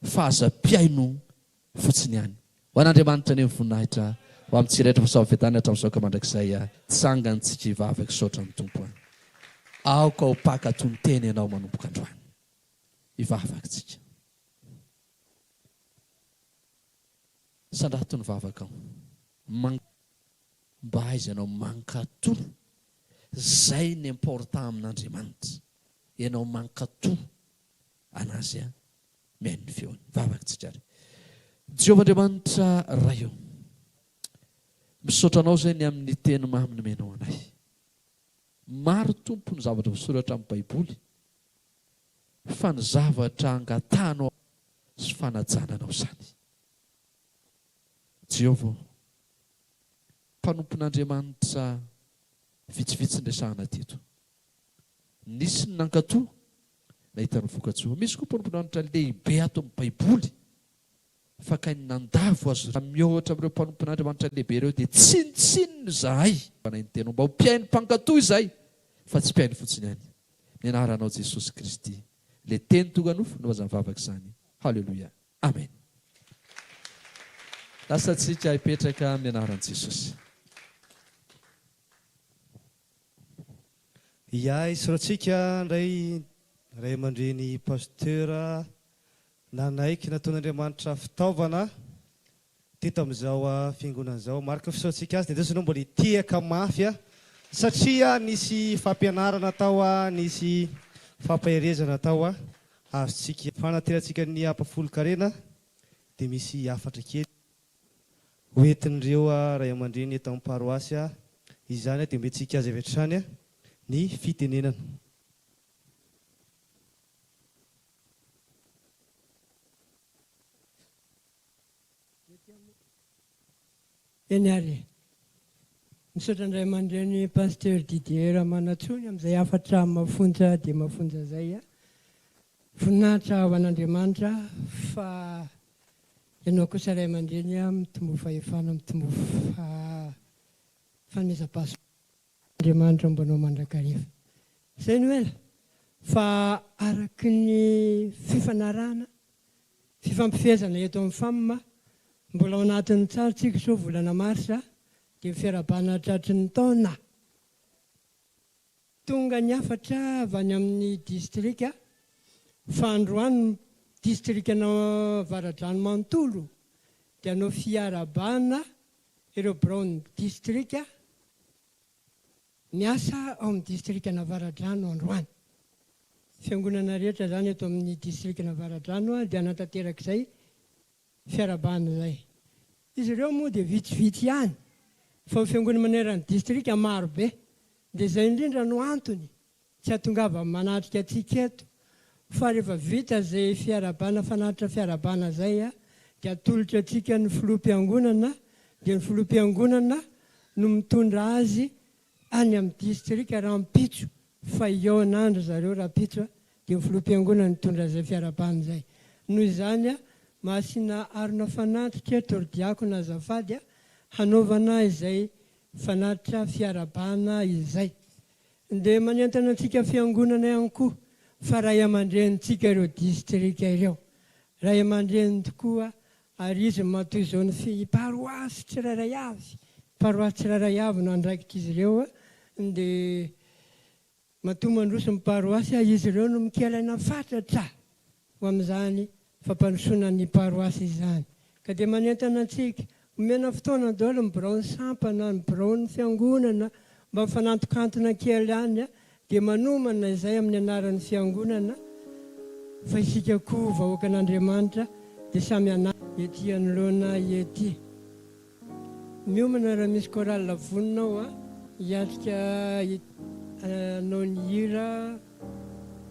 fa aza mpiaino fotsiny ihany. Ho an'Andriamanitra ny voninahitra ho amin'ny tsiraitra fahasafietany hatramin'izao ka mandrakizay tsangantsika hivavaka saotra ny tompo. Aoka ho mpankatoy ny teny ianao manomboka androany. Hivavaka tsika. Sandrato ny vavaka ao. Mba aizanao mankatoy. Zay ny important amin'Andriamanitra. Ianao mankatoy anazy miaino ny feony. Vavaka tsika. Jehovah Andriamanitra ray eo. Misaotra anao zay ny amin'ny teny mamy nomenao anay. Maro tompo ny zavatra voasoratra amin'ny Baiboly. Fa ny zavatra angatanao sy fanajananao zany. Jehovah, mpanompon'Andriamanitra vitsivitsy ndresahana teto. Nisy ny nankatoa nahita ny vokatsoa. Misy koa mpanompon'Andriamanitra lehibe ato amin'ny Baiboly. Fa ka ny nandavo azy mihoatra amin'ireo mpanompon'Andriamanitra lehibe ireo dia tsinitsininy zahay. Fanahy ny tena mba ho mpiaino mpankatoy izay fa tsy mpiaino fotsiny ihany. Ny anaranao Jesosy Kristy. Le teny tonga nofo no azany vavaka izany. Halleluia. Amen. Lasatsika hipetraka amin'ny anaran'i Jesosy. Ia, isoratsika ndray ray aman-dreny pasteur nanaiky nataon'Andriamanitra fitaovana teto amin'izao fiangonana izao. Marika fisoratsika azy dia desy mbola tiaka mafy satria nisy fampianarana tao, nisy fampaherezana tao azotsika fanateratsika ny ampafolo-karena dia misy afatra kely hoentin'ireo ray aman-dreny eto amin'ny paroasy izany dia metsika azy avy hatrany ny fitenenana. Eniary, misaotra indray aman-dreny pasteur Didier Ramanatsony amin'izay afatra mafonja dia mafonja zay. Voninahitra ho an'Andriamanitra fa ianao kosa ray aman-dreny mitombo fahefana, mitombo fanomezam-pahasoa Andriamanitra mbanao mandrakariva. Izay no ela fa araky ny fifanarahana fifampifezana eto amin'ny famima mbola ao anatin'ny tsara tsika so volana marsa dia fiarabana tratry ny taona tonga ny afatra avy any amin'ny distrika fa androany distrikanao Varadrano manontolo dia anao fiarabana ireo Brown distrika miasa ao amin'ny distrikana Varadrano androany. Fiangonana rehetra zany eto amin'ny distrikana Varadrano dia anatanterak'izay fiarabana zay. Izy ireo moa dia vitsivitsy ihany fa fiangonana maneran'ny distrika maro be dia izay indrindra no antony tsy hatongava manatrika antsika eto fa rehefa vita zay fiarabana fanatitra fiarabana zay dia atolotra antsika ny filoham-piangonana dia ny filoham-piangonana no mitondra azy any amin'ny distrika Rampitso fa eo anandro zareo Rampitso dia ny filoham-piangonana mitondra zay fiarabana zay. Noho izany mahasina arina fanatitra tordiakona azafady hanaovana izay fanatitra fiarabana izay. Dia manentana antsika fiangonana ihany koa fa ray aman-drenitsika ireo distrika ireo. Ray aman-dreny tokoa ary izy matoy izao ny paroasy tsirairay avy. Paroasy tsirairay avy no andraikitra izy ireo dia matoa mandroso ny paroasy izy ireo no mikelaina fatratra ho amin'izany fampandrosoana ny paroasy izany. Ka dia manentana antsika omena fotoana daholo ny birao ny sampana ny birao ny fiangonana mba fanantokantona kely ihany dia manomana izay amin'ny anaran'ny fiangonana fa isika koa vahoaka an'Andriamanitra dia samy ana ety anoloana ety. Miomana raha misy chorale voninao hiatrika anao ny hira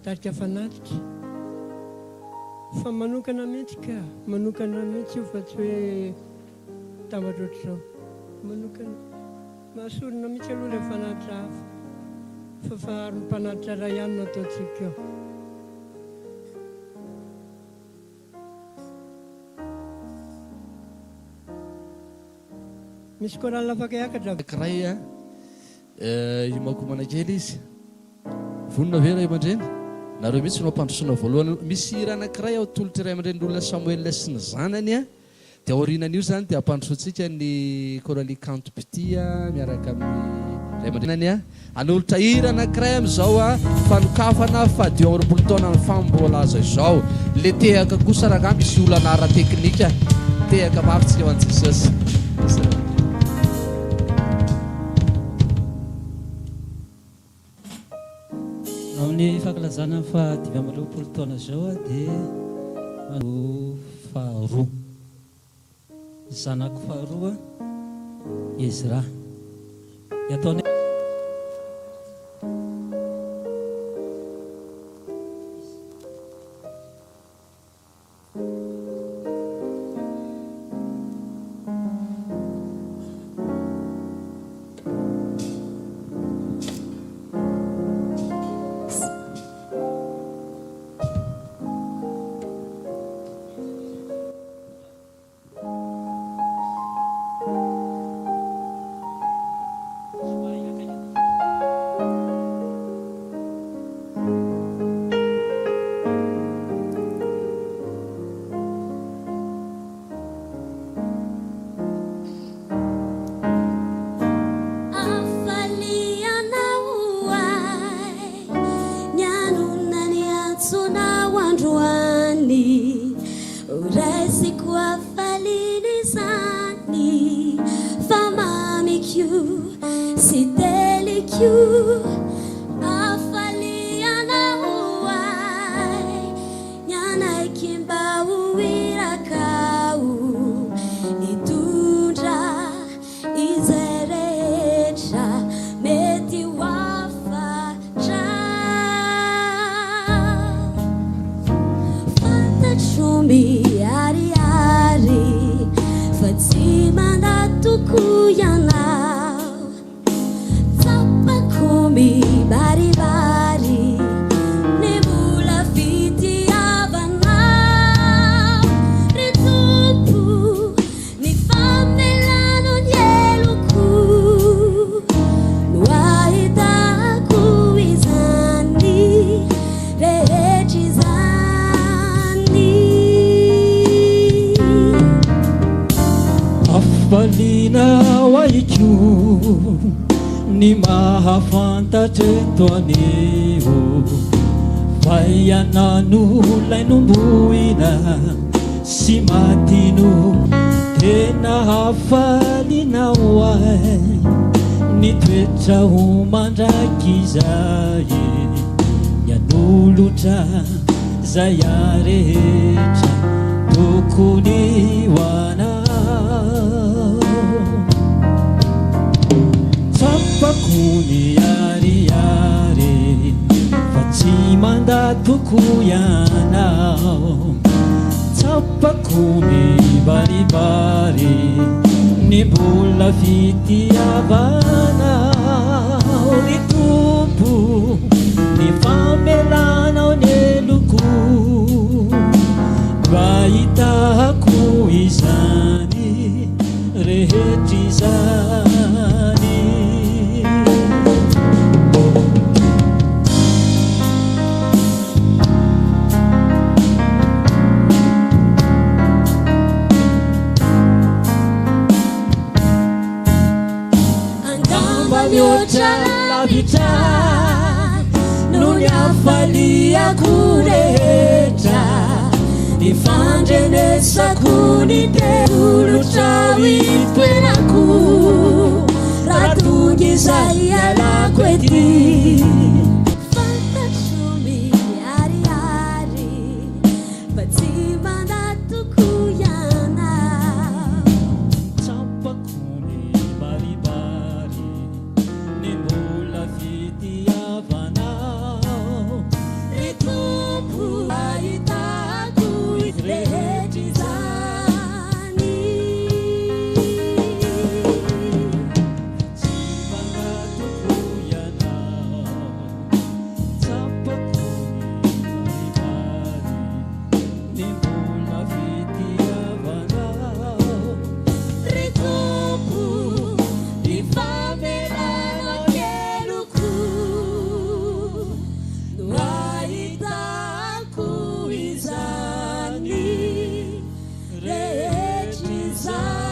tarika fanatitra fa manokana mihitsy io fa tsy hoe tambatra ohatr'izao manokana mahasorina mihitsy aloha ilay fanatitra hafa fa faharon'ny mpanatitra ray ihany no ataontsika eo. Misy chorale afaka hiakatra anankiray imakomana kely izy vonona ve ray aman-dreny nareo mihitsy no ampandrosoana voalohany. Misy hira anankiray ao tolotra ray aman-dreny olona Samuel sy ny zanany dia aorinan'io zany dia ampandrosoantsika ny Coralie Canto Petit miaraka amin'ny ray aman-drenany anolotra hira anankiray amin'izao fanokafana fadio amin'ny roapolo taona ny famboalaza izao. Le tehaka kosa raha misy olana ara teknika tehaka mafy ho an'i Jesosy. Amin'ny fankalazana fa dimy amby roapolo taona zao dia faharoa zanako faharoa Ezra ataony Fatima na tuku yanao, tapako falinao aiko ny mahafantatreto anio fa ianano lay nomboina sy matino tena hafalinao ay ny toetra ho mandraky izay ianolotra zay arehetra tokony hoanao tsapako ny ariary fa tsy mandatoko ianao tsapako ny baribary ny mbola fitiavanao ny tompo ny famelanao ny eloko mba hitako izany rehetra izany Mihoatra lavitra no ny hafaliako rehetra ny fandrenesako ny teolotra itoerako raha tonga izay alako ety fantatro miariary fa tsy mandatoko ianao tsapako ny baribary ny mbola fitiavanao ny tompo ahitako rehetra izany tsy mandatoko ianao tsapako ny baribary ny mbola fitiavanao ny tompo ny famelana keloko no ahitako izany rehetra izany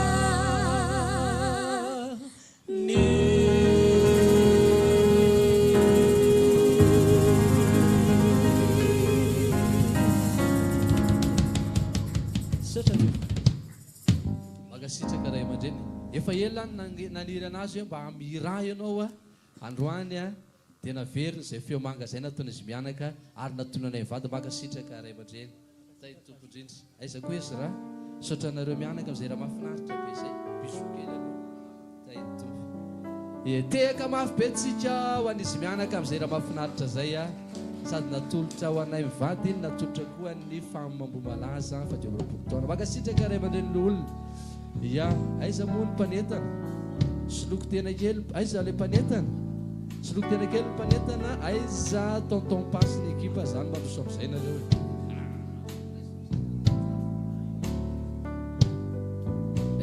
Satra magasitraka ray aman-dreny efa ela naniry anazy hoe mba amira ianao a androany a dia naveriny zay feo manga zay nataona izy mianaka ary natonanay vady magasitraka ray aman-dreny tay tompondrindry aiza koa izy raha sotranareo mianaka amizay raha mahafinaritra be zay bisokely aloha tay tompo tehaka mafy be tsika ho an'izy mianaka amizay raha mahafinaritra zay a sady natolotra ho anay mivady iny natolotra koa ny famambo-malaza fa dio am'roapolo taona magasitraka ray aman-dreny olona ya aiza moa ny mpanetana soloko tena kely aiza le mpanetana soloko tena kely mpanetana aiza tonton pasy ny ekipa zany mampiso am'izay nareo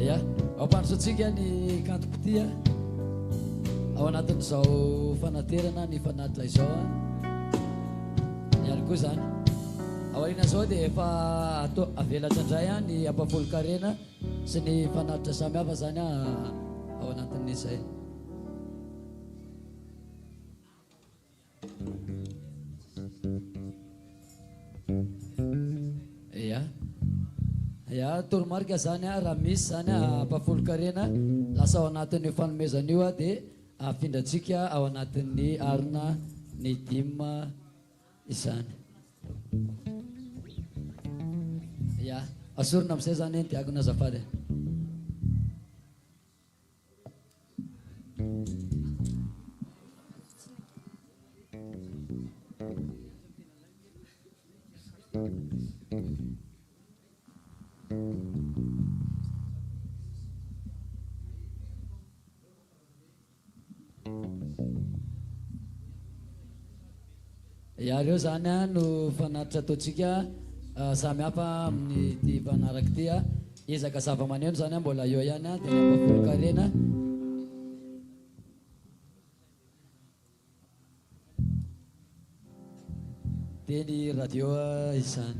ya ampandrosotsika ny kantoko tia ao anatin'izao fanaterana ny fanatitra izao a ihany koa zany aoriana zao dia efa atao avelatra indray a ny ampafolo-karena sy ny fanatitra samy hafa zany a ao anatin'izay ya toromarika zany a raha misy zany a ampafolo-karena lasa ao anatin'ny fanomezana io a dia afindratsika ao anatin'ny arina ny dima izany ya asorona amizay zany ny tiagona azafady ya reo zany a no fanatitra ataotsika samy hafa amin'ny ty fanaraky ty a ezaka zava-maneno zany a mbola eo ihany a dia nampafolo-karena dia ny radio izany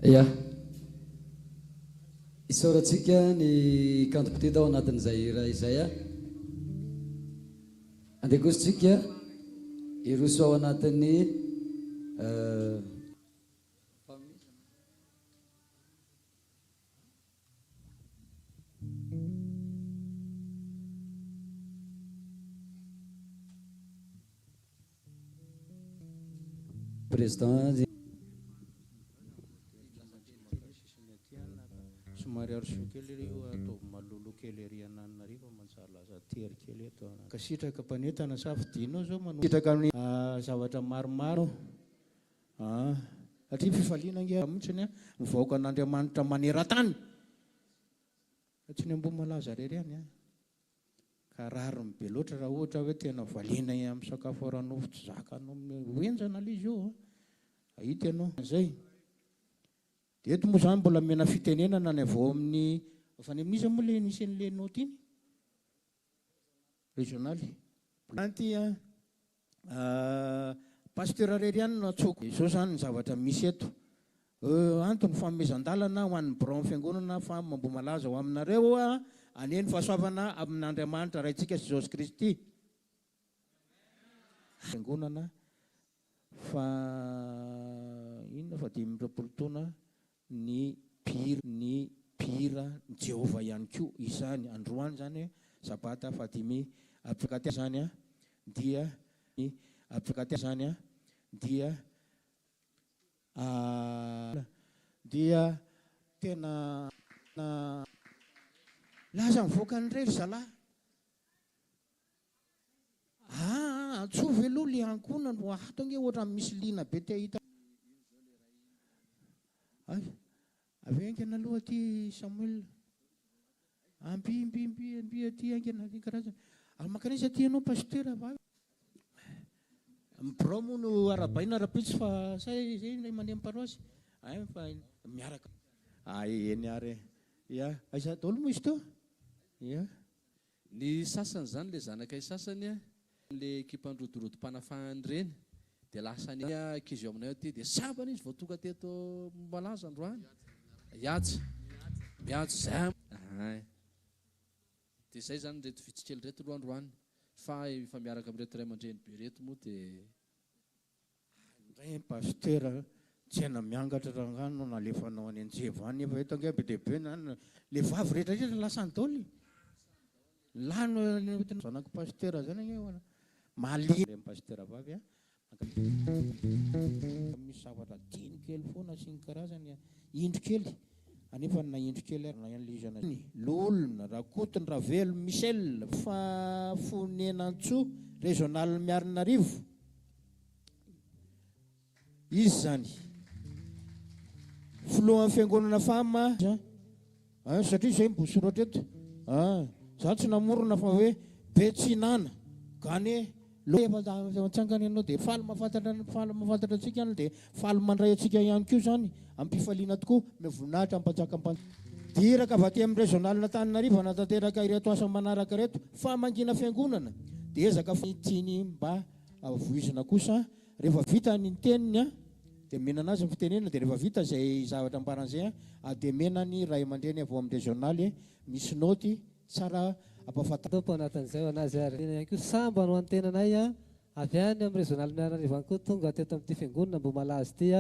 ia isaorantsika ny kanto-pity tao anatin'izay raha izay a andekositsika iroso ao anatin'ny président somary aroso kely io atao malolo kely ery Anananarivo mantsalaza tery kely eto ka sitraka mpanentana sa fidinao zao sitraka amin'ny zavatra maromaro satria fifaliana nge mihitsiny mivaoaka an'Andriamanitra maneran-tany tsy ny ambony malaza rereny ka rariny be loatra raha ohatra hoe tena valiana amin'ny sakafo aranofo tsy zakanao hoenjana l izy io ahita ianao zay dia eto moa zany mbola mena fitenenana ny avao amin'ny fa ny amin'iza moa le nisy an'le noty iny régionaly anty pasteur reriany natsoko izao zany ny zavatra misy eto antony famezan-dalana ho an'ny braon fiangonana fa mambomalaza ho aminareo aneny fahasoavana amin'Andriamanitra raintsika sy Jesosy Kristy fiangonana fa inona fa 500 taona ny pira Jehova ihany koa izany androany zany sabata fa 5 aplikate zany dia aplikate zany dia tena laza mivoaka ny rery zalahy atsovy aloha le ankohona no ato nge ohatra misy lina be te hita avenkana aloha aty Samuel ambi aty angena karazana makanaiza aty ianao pasteur va mibro moa no arabaina arapitsy fa say zay lay mandeha paroasy fa miaraka eny ary aiza daholo moa izy to ny sasany zany le zanakay sasany le ekipan-drodorotom-panafahany reny dia lasany ankizy eo aminay aty dia sabana izy vao tonga teto malaza androany miatso zay dia zay zany reto vitsikely reto aloha androany fa efa miaraka amin'reto ray aman-dreny be reto moa dia ndray pasteur tsy haina miangatra rangano nalefanao any anjeva any efa eto ange be deaibe le vavy rehetrarehetra lasany daoly lano zanako pasteur zany ange maliny pasteur vavy misy zavatra diny kely foana sy ny karazany indro kely anefa na indro kely nalizana l'olona rakotiny ravelo Michel fa fonenantsoa régional Miarinarivo izy zany filohan'ny fiangonana fama satria zay mbosoratra eto za tsy namorona fa hoe Betsinana gane loatsangany ianao dia faly mafantatra atsika any dia faly mandray atsika ihany koa zany ampifaliana tokoa mivonahitra ampatsaka diraka avaty amin'ny régional Antananarivo anatanteraka ireto asa manaraka reto fa mangina fiangonana dia ezaka fitiny mba voizina kosa rehefa vita ny teniny dia mena anazy ny fitenenana dia rehefa vita zay zavatra ambaran'izay dia menany ray aman-dreny avao amin'ny régional misy noty tsara ampahafantatompo anatin'izay anazy ary ko samba no antenanay avy any amin'ny régional Miarinarivo any koa tonga teto amin'ity fiangonana mbo malazy ity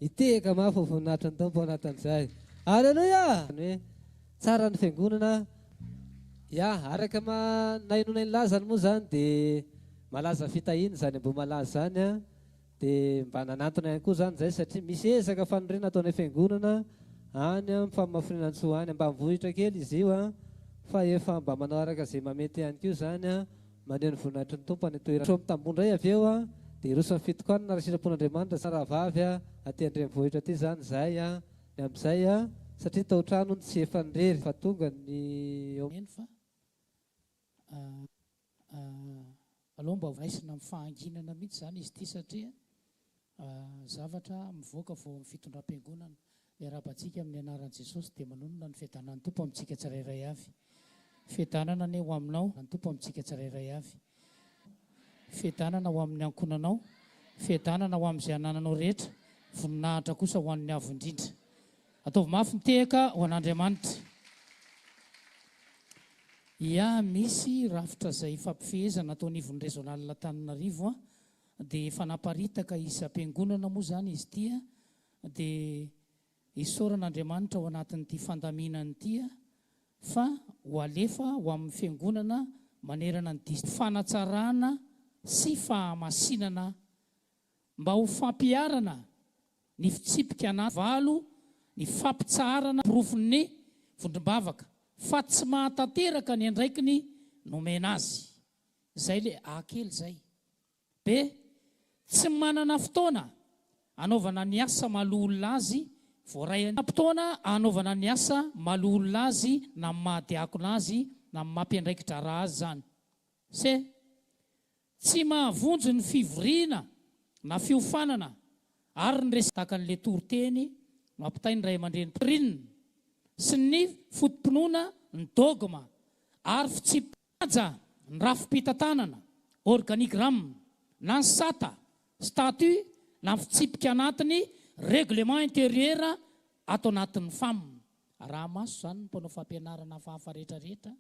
iteka mafy voninahitra ny tompo anatin'izay alleluia hoe tsara ny fiangonana araka nainonay ny lazany moa zany dia malaza fitahiny zany mbo malaza zany dia mba nanantona ihany koa zany zay satria misy ezaka fanorena ataonay fiangonana any mifamafrinantsoa any mba mivohitra kely izy io fa efa mba manao araka zay mamety ihany koa zany mandeha ny voninahitry ny tompo any toerana mitambondray avy eo dia iroso ny fitokoany na rasirapon'Andriamanitra tsara vavy aty andrenivohitra aty zany zay ny amin'izay satria tao trano tsy efa nirery fa tonga ny eny fa aloha mba raisina amin'ny fahanginana mihitsy zany izy ity satria zavatra mivoaka vao amin'ny fitondram-piangonana iarabantsika amin'ny anaran'i Jesosy dia manonona ny fiadanan'ny tompo amintsika tsirairay avy fiadanana ny ho aminao ny tompo amintsika tsirairay avy fiadanana ho amin'ny ankonanao fiadanana ho amin'izay anananao rehetra voninahitra kosa ho an'ny avo indrindra ataovy mafy mitehaka ho an'Andriamanitra misy rafitra izay fampifehezana ataon'ivon'ny régional Antananarivo dia fanaparitaka isam-piangonana moa zany izy ity dia isaoran'Andriamanitra ao anatin'ity fandaminany ity fa ho alefa ho amin'ny fiangonana manerana ny fanatsarana sy fahamasinana mba ho fampiarana ny fitsipika valo ny fampitsarana profon'ny vondrombavaka fa tsy mahatanteraka ny andraikiny nomena azy zay le akely zay be tsy manana fotoana anaovana ny asa mahalolona azy voaray mptaona anaovana ny asa mahalolona azy na mahadiakona azy na mampiandraikitra raha azy zany se tsy mahavonjy ny fivoriana na fiofanana ary ny resaka n'le toroteny mampitay ny ray aman-dreny rinina sy ny fotompinoana ny dogma ary fitsipaja ny rafim-pitantanana organigramme na ny sata statut na fitsipika anatiny règlement intérieur ato anatin'ny fam raha maso zany ny mpanao fampianarana fahafa rehetrarehetra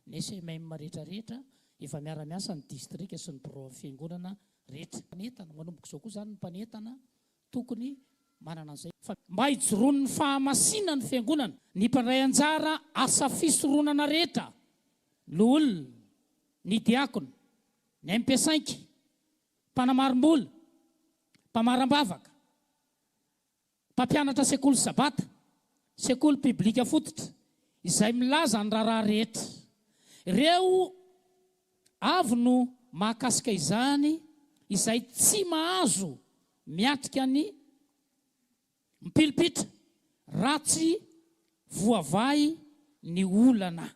ny SMM rehetrarehetra efa miara-miasa ny distrika sy ny fiangonana rehetra mpanetana manomboko izao koa zany ny mpanetana tokony manana an'izay mba hijoron'ny fahamasina ny fiangonana ny mpandray anjara asa fisoronana rehetra ny olona ny diakona ny MP5 mpanamarim-bola mpamaram-bavaka mpampianatra sekoly sabata sekoly piblika fototra izay milaza ny raharaha rehetra ireo avy no mahakasika izany izay tsy mahazo miatrika ny mipilipitra ratsy voavay ny olana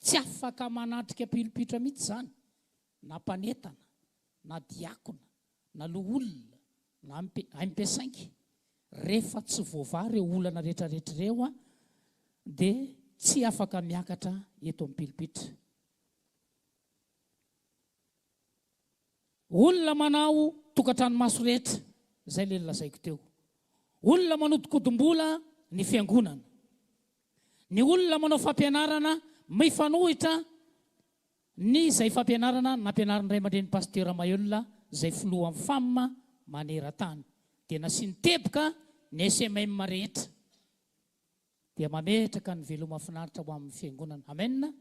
tsy afaka manatrika pilipitra mihitsy zany na mpanetana na diakona na loolona na MP5 rehefa tsy voava reo olana rehetrarehetra reo dia tsy afaka miakatra eto amin'ny pilipitra olona manao tokantrano maso rehetra zay le lazaiko teo olona manodikodim-bola ny fiangonana ny olona manao fampianarana mifanohitra ny zay fampianarana nampianaran'ny ray aman-dreny pasteur Maïolina zay filohan'ny fam maneran-tany dia nasiany teboka ny SMM rehetra dia mametraka ny veloma mahafinaritra ho amin'ny fiangonana amen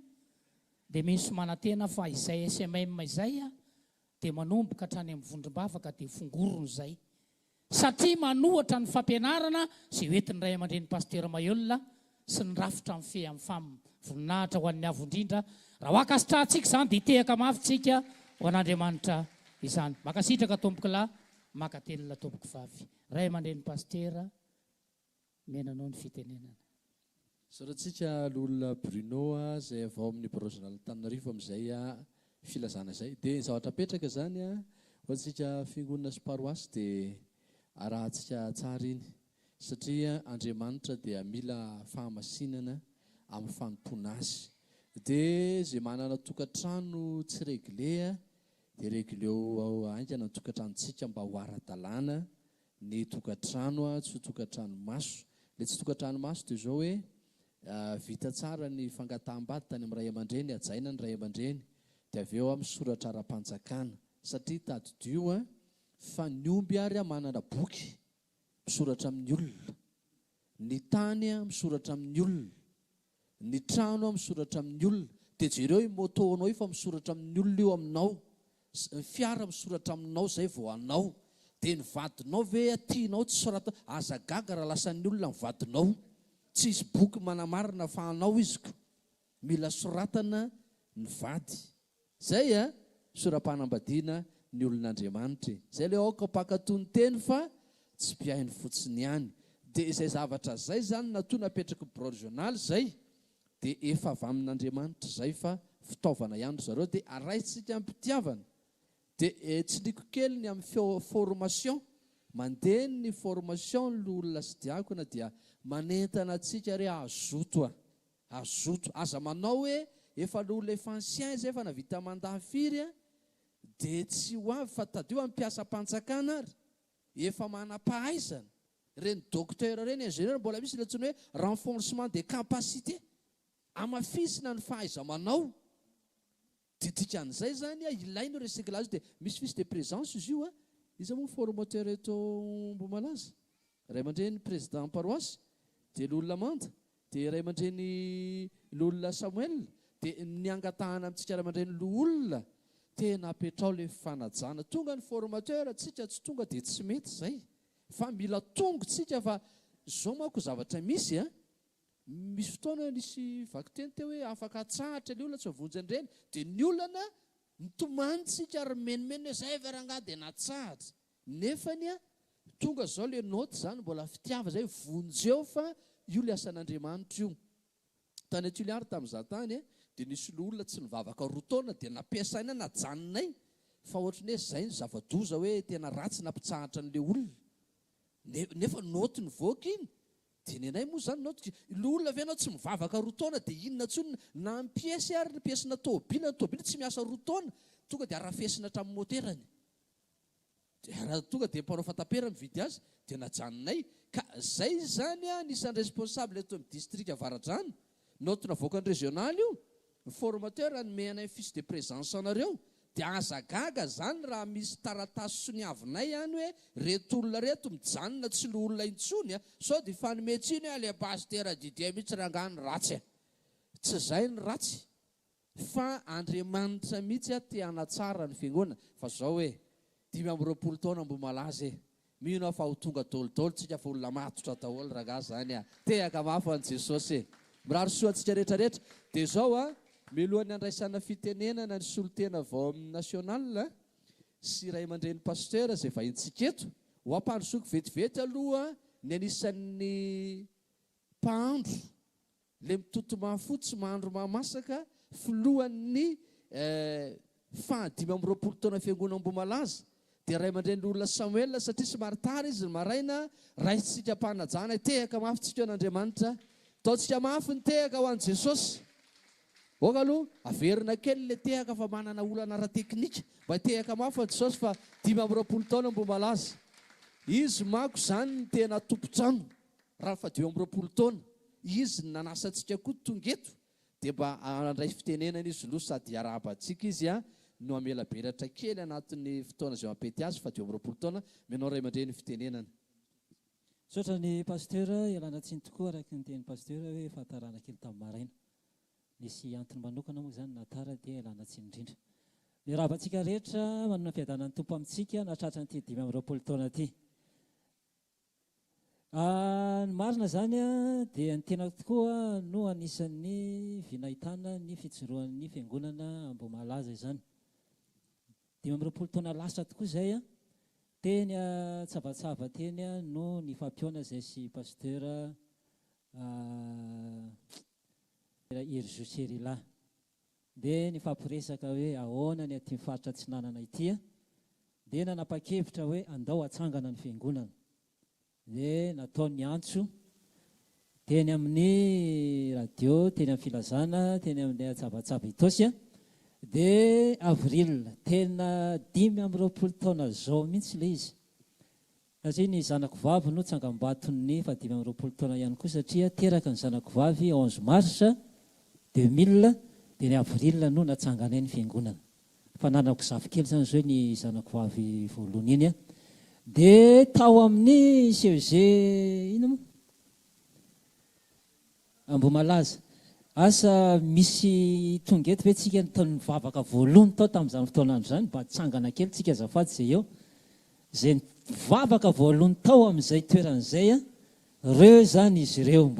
dia misy manantena fa izay SMM izay dia manomboka hatrany amin'ny vondrom-bavaka dia fongorony izay satria manohatra ny fampianarana sy hoentin'ny ray aman-dreny pasteur Maïolina sy ny rafitra amin'ny fe amin'ny fam voninahitra ho an'ny avo-indrindra raha ho akasitrahantsika izany dia hitehaka mafitsika ho an'Andriamanitra izany makasitraka tomboka lahy makatelona tompoko vavy ray aman-dreny pasteur menanao ny fitenenana soratsika l'olona Bruno zay avao amin'ny provinal Tananarivo amin'izay filazana izay dia zavatra petraka zany ho antsika fiangonana sy paroasy dia arahantsika tsara iny satria Andriamanitra dia mila fahamasinana amin'ny fanompona azy dia zay manana tokantrano tsy regle dia regleo aingana ny tokantranontsika mba ho ara-dalàna ny tokantrano tsy tokantrano maso le tsy tokantrano maso dia zao hoe vita tsara ny fangataham-bady tany amin'ny ray aman-dreny ajaina ny ray aman-dreny dia avy eo amin'ny soratra ara-panjakana satria tadidio fa ny omby ary manana boky misoratra amin'ny olona ny tany misoratra amin'ny olona ny trano misoratra amin'ny olona dia jereo i motonao io fa misoratra amin'ny olona io aminao fiara misoratra aminao zay vao anao dia ny vadinao ve tianao tsy sorata aza gaga raha lasan'ny olona ny vadinao tsy isy boky manamarina fa anao iziko mila soratana ny vady zay soram-panambadiana ny olon'Andriamanitra zay le aoka pakatony teny fa tsy mpiainy fotsiny ihany dia izay zavatra zay zany natoa napetraka provisional zay dia efa avy amin'Andriamanitra zay fa fitaovana ihany zareo dia araitsika ampitiavana dia tsy liko kely ny amin'ny formation mandeha ny formation l'olona sy diakona dia manentana atsika re azoto azoto aza manao hoe efa l'olona efa ancien zay efa navita mandafiry dia tsy ho avy fa tadio ampiasa panjakana ary efa manam-pahaizana reny docteur reny ingénieur mbola misy latsony hoe renforcement des capacités amafisina ny fahaiza-manao didikan'izay zany ilaino recyclage dia misy fiche de présence izy io izy moa formateur eto Mboamalaza ray aman-dreny président paroasy dia l'olona manda dia ray aman-dreny l'olona Samuel dia ny angatahana amintsika ray aman-dreny l'olona tena apetrao le fanajana tonga ny formateur tsika tsy tonga dia tsy mety zay fa mila tongo tsika fa zao manko zavatra misy misy fotoana nisy vakiteny teo hoe afaka tsahatra ny olona tsy avonjany ireny dia ny olana nitomany tsika ary menimeny hoe zay veranga dia natsahatra nefany tonga zao le noty zany mbola fitiava zay vonjeo fa io le asan'Andriamanitra io. Tany Antoliary tamin'izany tany dia nisy olona tsy nivavaka roa taona dia nampiasaina najanonay fa ohatrany hoe zay ny zava-doza hoe tena ratsy nampitsahatra an'le olona nefa noty nivoaka iny dia nenay moa zany noty le olona avy anao tsy mivavaka roa taona dia inona ntsony na mpiesy ary piesina tôbila tsy miasa roa taona tonga dia arafesina hatramin'ny moterany tonga dia mpanao fatapera mividy azy dia najanonay ka zay zany anisan'ny responsable eto amin'ny district Avaradrano noty navoakany régional io ny formateur anomeanay fiche de présence anareo dia aza gaga zany raha misy taratasy soniavinay any hoe reto olona reto mijanona tsy lo olona intsony sao dia fanometsiny ale pasteur Didier mihitsy rangany ratsy tsy zay ny ratsy fa Andriamanitra mihitsy te hanatsara ny fiangonana fa zao hoe 5 taona mbo malaza mino fa ho tonga dolodolo tsika fa olona matotra daholo raga zany tehaka mafy an Jesosy mirary soa antsika rehetrarehetra dia zao milohan'ny andraisana fitenenana ny solotena vao amin'ny national sy ray aman-dreny pasteur izay vahintsika eto ho ampandrosoky vetivety aloha ny anisan'ny mpahandro le mitoto mahafotsy mahandro mahamasaka filohan'ny 5 taona fiangonana Amboamalaza dia ray aman-dreny olona Samuel satria somary tara izy maraina raisitsika mpanajana tehaka mafy tsika an'Andriamanitra taontsika mafy ny tehaka ho an'i Jesosy oka aloha averina kely le tehaka fa manana olana ara-teknika mba tehaka mafy an'i Jesosy fa 5 taona Amboamalaza izy mako zany ny tena tompontrano raha fa 2 taona izy nanasantsika koa tongeto dia mba andray fitenenana izy loha sady arabantsika izy no amela beratra kely anatin'ny fotoana izay mampety azy fa 2 taona menao ray aman-dreny fitenenana sotra ny pasteur ialana tsiny tokoa araky ny teny pasteur hoe fahatarana kely tamin'ny maraina nisy antony manokana moa zany natara dia ialana tsiny indrindra ny rabantsika rehetra manana fiadanan'ny tompo amintsika natratra n'ity 5 taona ty ny marina zany dia ny tena tokoa no anisan'ny vinahitana ny fitsoroan'ny fiangonana Amboamalaza izany 5 taona lasa tokoa zay teny tsavatsava teny no ny fampiona zay sy pasteur Irjoserila dia ny fampiresaka hoe ahoana ny aty mifaritra Atsinanana ity dia nanapa-kevitra hoe andao atsangana ny fiangonana dia nataony antso teny amin'ny radio teny amin'ny filazana teny amin'ny tsavatsava itosy dia avril tena 5 taona zao mihitsy le izy satria ny zanako vavy no tsangam-batony fa 5 taona ihany koa satria teraka ny zanako vavy 11 mars 2000 dia ny avril no natsanganay ny fiangonana fa nanako zafikely zany zao ny zanako vavy voalohany iny dia tao amin'ny CEG ino moa Amboamalaza asa misy tongeto hoe tsika nivavaka voalohany tao tamin'izany fotoanandro zany mba tsangana kely tsika azafady zay eo zay nivavaka voalohany tao amin'izay toeran'izay reo zany izy ireo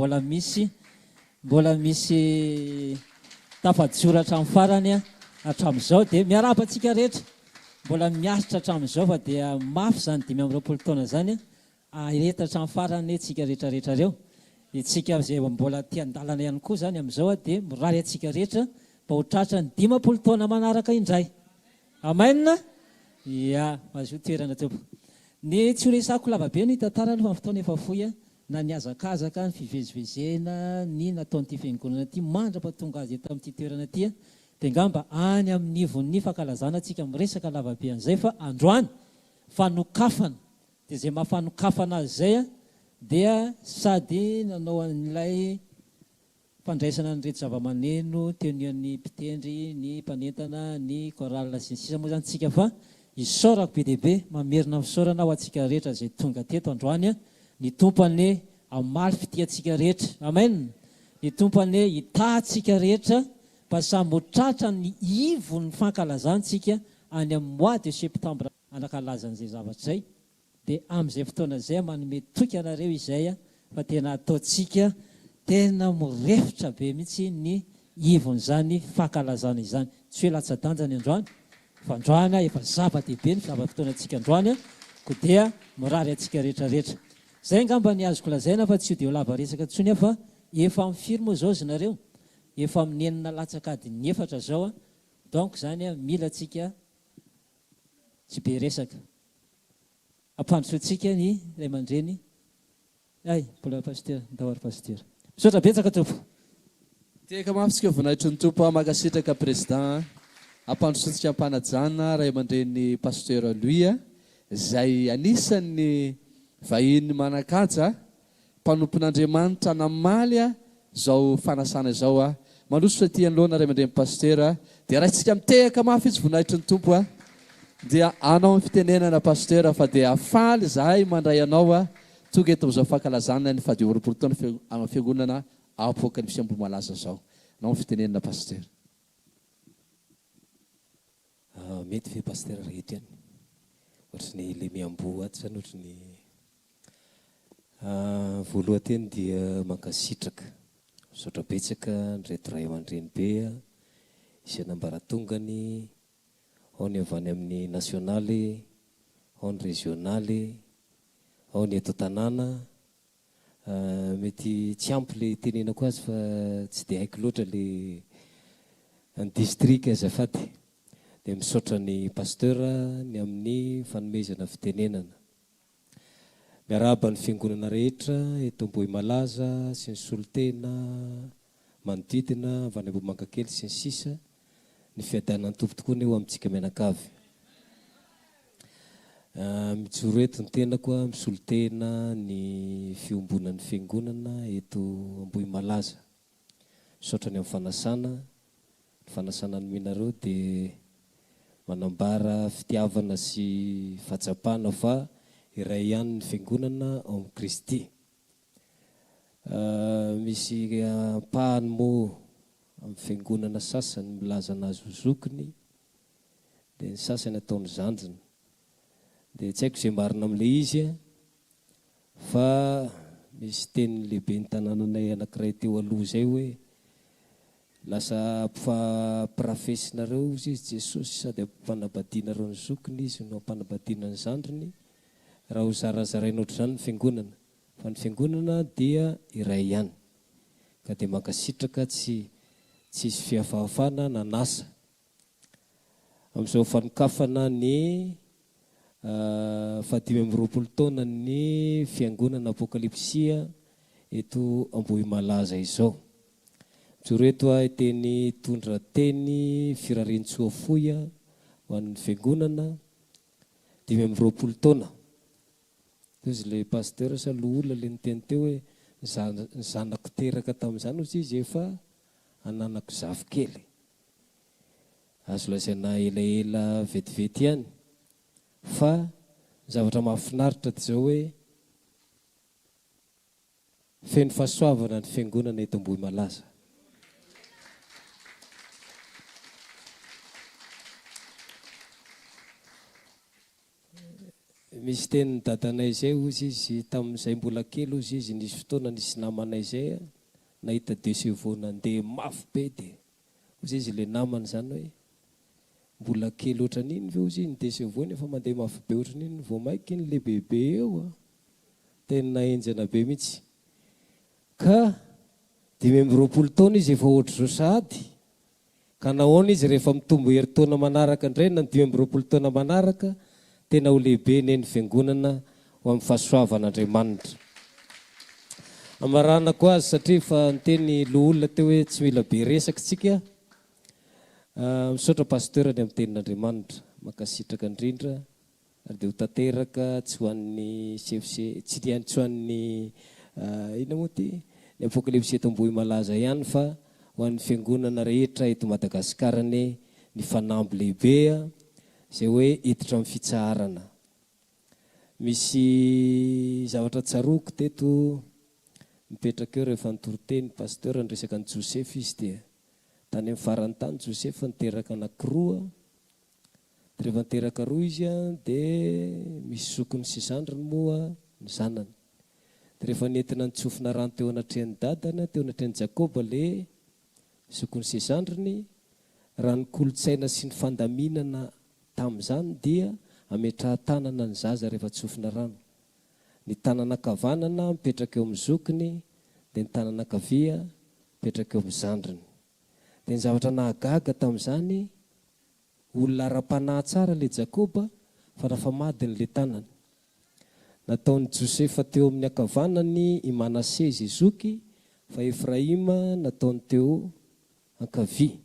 mbola misy tafaditsoratra amin'ny farany hatramin'izao dia miaraba tsika rehetra mbola miasitra hatramin'izao fa dia mafy zany 5 taona zany aretatra amin'ny farany tsika rehetrarehetra reo itsika zay mbola tian-dalana ihany koa zany amin'izao dia mirary atsika rehetra mba ho tratra ny 5 taona manaraka indray amen ia mazo toerana tompo ny tsy horesako lavabe ny tantara aloha fotoana efa foy na ny azakazaka ny fivezivezena ny nataon'ity fiangonana ity mandra-patonga azy eto amin'ity toerana ity dia ngamba any amin'ny ivon'ny fankalazana atsika miresaka lavabe an'izay fa androany fanokafana dia zay mahafanokafana azy zay dia sady nanao an'ilay fandraisana ny reto zava-maneno teonian'ny mpitendry ny mpanentana ny chorale sy ny sisa moa zany tsika fa isaorako be dehibe mamerina misaorana ho atsika rehetra zay tonga teto androany ny tompany amaly fitiatsika rehetra amen ny tompany hitatsika rehetra mba sambotratra ny ivon'ny fankalazantsika any amin'ny mois de septembre anakalazan'izay zavatra zay dia amin'izay fotoana zay manome toky anareo izay fa tena ataotsika tena mirefitra be mihitsy ny ivon'izany fankalazana izany tsy hoe latsa-danjany androany fa androany efa zava-dehibe ny zava-fotoana antsika androany koa dia morary atsika rehetrarehetra. Zay angamba ny azoko lazaina fa tsy io dia ho lava resaka tsony fa efa mifiry moa zao zinareo, efa amin'ny enina latsakadiny 4 zao a, donc zany a mila atsika tsy be resaka. Ampandroso atsika ny ray aman-dreny. Ay, mbola pasteur, ndahoro pasteur. Misaotra betsaka tompo. Teka mafitsika voninahitry ny tompo makasitraka président. Ampandrosotsika ampanajana ray aman-dreny pasteur lui zay anisan'ny vahiny manakaja mpanompon'Andriamanitra namaly zao fanasana zao a. Mandroso aty anoloana ray aman-dreny pasteur dia raha tsika mitehaka mafy izy voninahitry ny tompo a, dia anao fitenenana pasteur fa dia afaly zahay mandray anao a tonga eto zao fankalazana ny fahadiovam-roapolo taona amin'ny fiangonana apokalipsy Ambohimalaza zao. Anao fitenenana pasteur. Mety fe pasteur rehetra ihany ohatry ny le miambo ato zany ohatry ny voalohanteny dia mankasitraka misaotra betsaka nreto ray aman-dreny be isan'ambaratongany, ao ny avy any amin'ny nasionaly, ao ny regionaly, ao ny eto tanàna. Mety tsy ampy le tenenako azy fa tsy dia haiko loatra le ny district azafady. Dia misaotra ny pasteur ny amin'ny fanomezana fitenenana. Miarahaba ny fiangonana rehetra eto Ambohimalaza sy ny solitena manodidina avy any Ambohimankakely sy ny sisa, ny fiadanan'ny tompo tokoa ny eo amintsika mianakavy. Mijoro eto ny tenako a misolitena ny fiombonan'ny fiangonana eto Ambohimalaza. Misaotra ny amin'ny fanasana, ny fanasana ny minareo dia manambara fitiavana sy fahatsapana fa iray ihany ny fiangonana ao amin'ny Kristy. Misy ampahany moa amin'ny fiangonana sasany milaza anazy ho zokiny, dia ny sasany ataony zanjiny. Dia tsy haiko izay marina amin'ilay izy fa misy teny lehibe ny tanànanay anankiray teo aloha zay hoe lasa mpiarafesinareo izy Jesosy sady ampanabadianareo ny zokiny izy no ampanabadiana ny zandriny raha ho zarazaraina ohatr'izany ny fiangonana. Fa ny fiangonana dia iray ihany ka dia mankasitraka tsisy fiafahafana na nasa. Amin'izao fanokafana ny 2020 taona ny fiangonana apokalipsia eto Ambohimalaza izao. Mijoro eto teny tondra teny firarentsoafoy ho an'ny fiangonana 2020 taona. Izy le pasteur sa loholona le niteny teo hoe ny zanako teraka tamin'izany ozy izy efa ananako zafikely. Azo lazaina elaela vetivety ihany fa zavatra mahafinaritra zao hoe feno fahasoavana ny fiangonana eto Ambohimalaza. Misy teny dadanay zay ozy izy tamin'izay mbola kely ozy izy nisy fotoana nisy namanay zay nahita Desevaux nandeha mafy be dia ozy izy le namany zany hoe mbola kely ohatran'iny ve ozy ny Desevaux nefa mandeha mafy be ohatran'iny vao maiky iny le bebe eo a. Tena enjana be mihitsy. Ka 2020 taona izy efa ohatry zao sahady ka nahoana izy rehefa mitombo herintaona manaraka indray na 2020 taona manaraka tena ho lehibe neny fiangonana ho amin'ny fahasoavan'Andriamanitra. Amarana koa azy satria fa niteny loholona teo hoe tsy mila be resaka tsika. Misaotra pasteur ny amin'ny tenin'Andriamanitra mankasitraka indrindra ary dia ho tanteraka tsy ho an'ny CFC tsy ho an'ny ina moa ty ny apokalipsy eto Ambohimalaza ihany fa ho an'ny fiangonana rehetra eto Madagasikara ny fanamby lehibe zay hoe hiditra amin'ny fitsaharana. Misy zavatra tsaroko teto mipetraka eo rehefa nitoriteny pasteur ny resaka ny Joseph izy dia tany amin'ny farany tany Joseph niteraka anankiroa. Rehefa niteraka roa izy dia misy zokony sy zandriny moa ny zanany. Rehefa nentina nitsofina rano teo anatrehany dadany teo anatrehany Jakoba le zokony sy zandriny, raha ny kolontsaina sy ny fandaminana tamin'izany dia ametraha-tanana ny zaza rehefa tsofina rano. Ny tanana kavanana mipetraka eo amin'ny zokiny, dia ny tanana kavia mipetraka eo amin'ny zandriny. Dia ny zavatra nahagaga tamin'izany, olona ara-panahy tsara ilay Jakoba, fa rafa-madiny ilay tanany. Nataon'i Josefa teo amin'ny ankavanany i Manase izy zoky, fa Efraima nataony teo ankavia.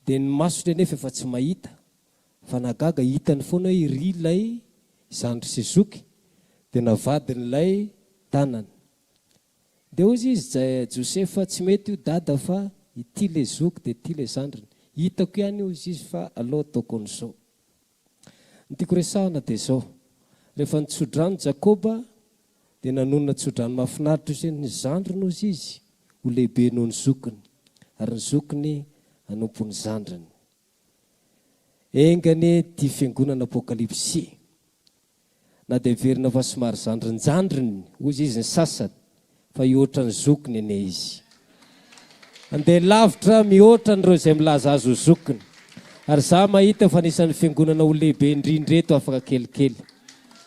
Dia ny masony anefa efa tsy mahita, fa nahagaga hitany foana iry ilay zandry sy zoky, dia navadin'ilay tanany. Dia ozy izy Josefa tsy mety io dada fa ity le zoky dia ity le zandriny. Hitako ihany ozy izy fa aloha ataoko an'izao. Ny tiako resahana dia izao. Rehefa nitsodrano Jakoba dia nanonona tsodrano mahafinaritra izy ny zandriny ozy izy ho lehibe noho ny zokiny, ary ny zokiny hanompo ny zandriny. Engany tia fiangonana Apokalipsy. Na dia verina fa somary zandrin-jandriny ozy izy ny sasany, fa hihoatra ny zokiny ene izy. Andeha lavitra mihoatra n'ireo izay milaza azy ho zokiny. Ary za mahita fa anisan'ny fiangonana ho lehibe indrindreto afaka kelikely.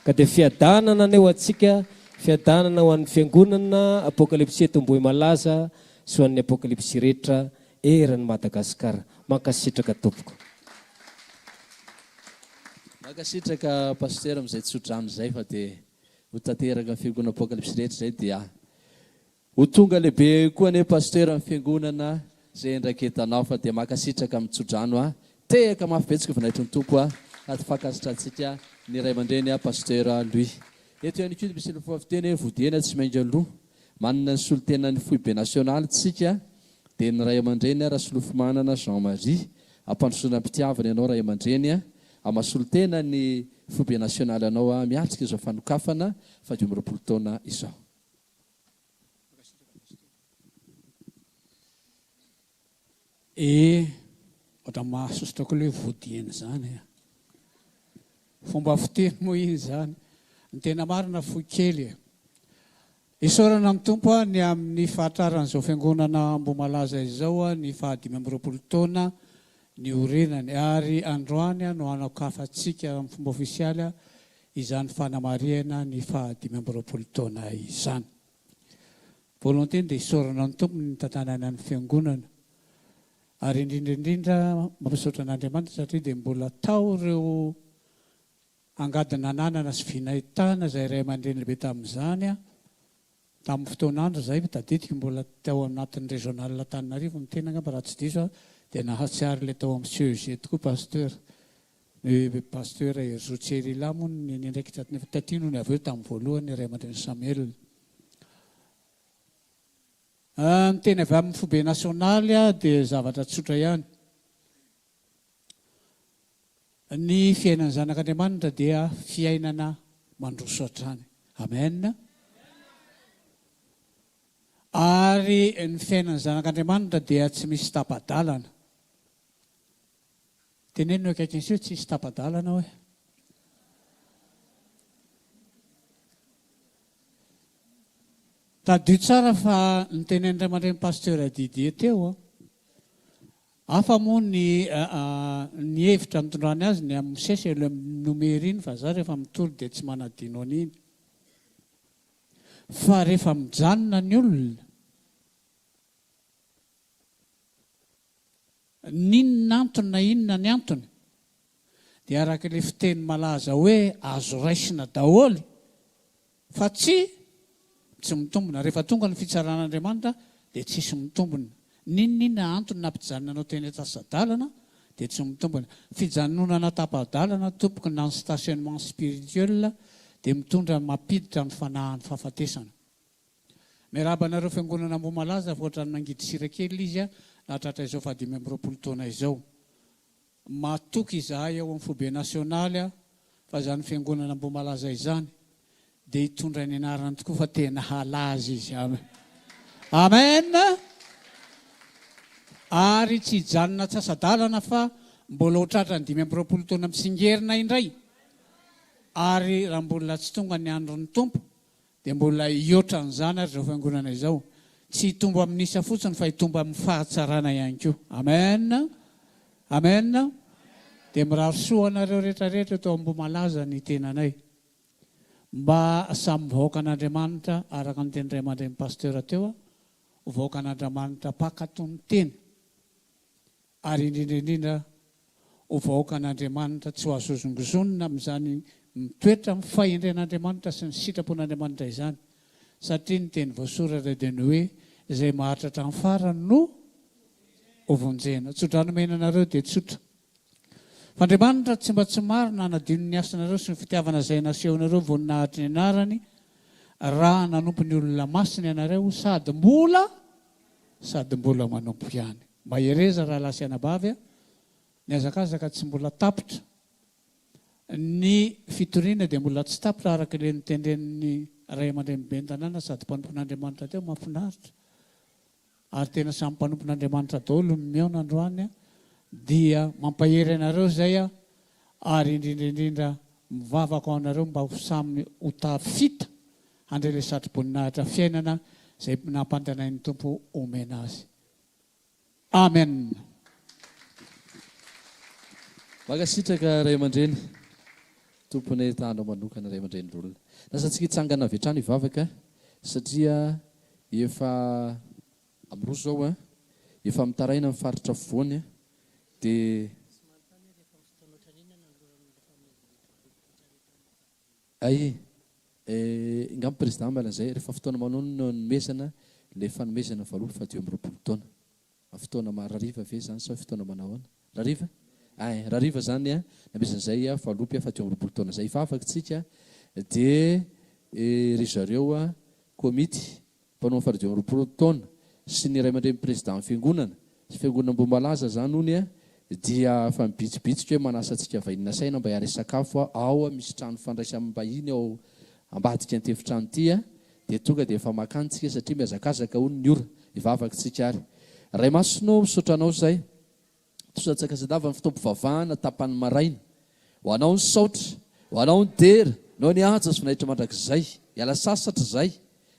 Ka dia fiadanana aneo atsika, fiadanana ho an'ny fiangonana Apokalipsy eto Ambohimalaza sy ho an'ny Apokalipsy rehetra eran'ny Madagasikara. Mankasitraka tompoko. Mankasitraka pasteur amin'izay tsodrano izay fa dia ho tanteraka amin'ny fiangonana Apokalipsy rehetra izay dia ho tonga lehibe koa ane pasteur amin'ny fiangonana izay endraketanao, fa dia mankasitraka amin'ny tsodrano tehaka mafibetsika vinaitry ny tompo aty fankasitrantsika ny ray aman-dreny pasteur Louis. Eto ihany koa misy fiteny vodena tsy mainga aloha, manana ny solotenan'ny foibe nasionaly tsika, dia ny ray aman-dreny Rasolofimanana Jean-Marie ampandrosoana mpitiavana ianao ray aman-dreny amasolotena ny foibe nasionaly anao miatrika izao fanokafana fa 20 taona izao. Ohatra mahasosotako ilay vodena zany. Fomba fiteny moa iny zany. Ny tena marina fohy kely. Isaorana amin'ny tompo ny amin'ny fahatraran'izao fiangonana Ambohimalaza izao ny 20 taona ny orenany, ary androany no hanao-kafantsika amin'ny fomba ofisialy izany fanamariana ny 20 taona izany. Voalohany teny dia isaorana amin'ny tompo ny tantanana ny fiangonana. Ary indrindra mampisaotra an'Andriamanitra satria dia mbola tao ireo angadina nanana sy vinahitana izay ray aman-dreny lehibe tamin'izany. Tamin'ny fotoan'andro izay tadidika mbola tao anatin'ny régional Antananarivo ny tena angamba raha tsy diso dia nahatsiary ilay tao amin'ny CEG tokoa pasteur. Ny pasteur Zotseri moa ny ndraikitra tatino ny avy eo tamin'ny voalohany ray aman-dreny Samuel. Ny tena avy amin'ny foibe nasionaly dia zavatra tsotra ihany. Ny fiainan'ny zanak'Andriamanitra dia fiainana mandroso hatrany. Amen. Ary ny fiainan'ny zanak'Andriamanitra dia tsy misy tapa-dalana. Tenenina hoe akaikin'izay hoe tsy misy tapa-dalana hoe. Tadio tsara fa ny tenen'ny ray aman-dreny pasteur Didier teo. Hafa moa ny hevitra mitondrany azy ny amin'ny sesy elo amin'ny nomery iny, fa za rehefa mitory dia tsy manadino an'iny. Fa rehefa mijanona ny olona, n'inona antony na inona ny antony, dia araka ilay fiteny malaza hoe azo raisina daholo, fa tsy mitombona. Rehefa tonga ny fitsaran'Andriamanitra dia tsisy mitombona. N'inona antony nampijanonanao teny atasadalana dia tsy mitombona. Fijanonana tapa-dalana tompoky na ny stationnement spirituel dia mitondra mampiditra ny fanahin'ny fahafatesana. Miarabanareo fiangonana Ambohimalaza voatra nangidy sirakely izy nahatratra izao 20 taona izao. Matoky izahay ao amin'ny foibe nasionaly fa izany fiangonana Ambohimalaza izany dia hitondra ny anarany tokoa fa tena halaza izy. Amen. Ary tsy hijanona tsasadalana fa mbola ho tratrany 20 taona mitsingerina indray. Ary raha mbola tsy tonga ny andron'ny tompo dia mbola hihoatra n'izany ary izao fiangonana izao. Tsy hitombo amin'ny isa fotsiny fa hitombo amin'ny fahatsarana ihany koa. Amen. Amen. dia mirary soa anareo rehetrarehetra tao Ambohimalaza ny tenanay mba samy vahoaka an'Andriamanitra araka ny teny ray aman-dreny pasteur teo ho vahoaka an'Andriamanitra mpakatony teny ary indrindraindrindra ho vahoaka an'Andriamanitra tsy ho azozongozonina amin'izany mitoetra mifahendren'Andriamanitra sy ny sitrapon'Andriamanitra izany satria ny teny voasoratra dia ny hoe izay mahatratra ny farany no ho vonjena. Tsodranomena anareo dia tsotra. Fandriamanitra tsy mba tsy maro nanadino ny asanareo sy ny fitiavana izay nasehonareo voninahitry ny anarany raha nanompo ny olona masina ianareo sady mbola manompo ihany. Mba hereza raha lasianabavy ny azakazaka tsy mbola tapitra ny fitoriana dia mbola tsy tapitra araka ilay nitendren'ny ray aman-dreny be tanàna sady mpanompon'Andriamanitra teo mahafinaritra ary tena samy mpanompon'Andriamanitra daholo miaona androany dia mampahery anareo zay ary indrindraindrindra mivavaka ao anareo mba ho samy ho tafita handray ilay satry-boninahitra fiainana izay nampantanain'ny tompo omena azy. Amen. Makasitraka ray aman-dreny tompony tandro manokana ray aman-dreny olona. Lasantsika hitsangana avy hatrany hivavaka satria efa amiro zao efa mitaraina amin'ny faritra afovoany dia ingamy président malan'izay rehefa fotoana manao no nomezana ilay fanomezana valolo fa 2 taona fotoana marariva ve zany sa fotoana manahoana rariva rariva zany namezan'izay valopy fa 2 taona zay hivavaka tsika dia ry zareo komity mpanao fa 2 taona sy ny ray aman-dreny président fiangonana sy fiangonana Ambohimalaza zany ony dia fa mibitsibitsika hoe manasa antsika vahiny saina mba hiary sakafo ao misy trano fandraisam bahiny ao ambadika antefitrano ty dia tonga dia efa makantsika satria miazakazaka hono ny ora hivavaka tsika ary ray masonao misotranao zay tosatsakasadava ny fitompivavahana tapany maraina ho anao ny saotra ho anao ny dera nao ny aja sy finahitra mandrakizay hiala sasatra zay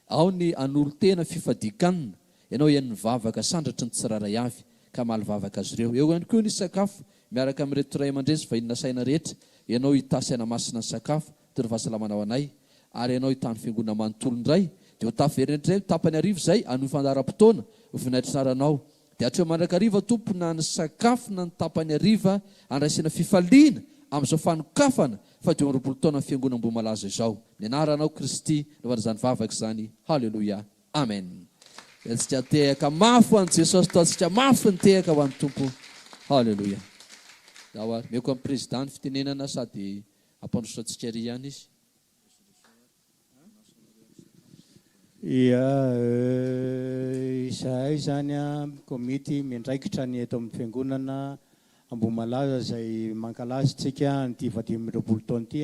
ao ny an'olo tena fifadikanina ianao iany nivavaka sandratry ny tsiraray avy ka malivavaka azy ireo eo ihany koa ny sakafo miaraka amin'reto ray aman-dreny sy vahiny saina rehetra ianao hitasy anamasina ny sakafo tory fahasalamana ao anay ary ianao hitany fiangonana manontolo indray dia ho taferendray tapany arivo zay ano fandaram-potoana ho vinaitry-naranao dia hatreo mandrakariva tompo na ny sakafo na ny tapany ariva andraisana fifaliana amin'izao fanokafana fa 2 taona ny fiangonana Ambohimalaza izao ny anaranao Kristy novan'izany vavaka izany. Halleluia. Amen. Tsika tehaka mafy an Jesosy taontsika mafy ny tehaka ho an'ny tompo. Halleluia. Zaho ary meko amin'ny président ny fitenenana sady ampandrosoantsika ry ihany izy. Izahay zany komity miandraikitra ny eto amin'ny fiangonana Ambohimalaza izay mankalaza tsika ny 20 taona ty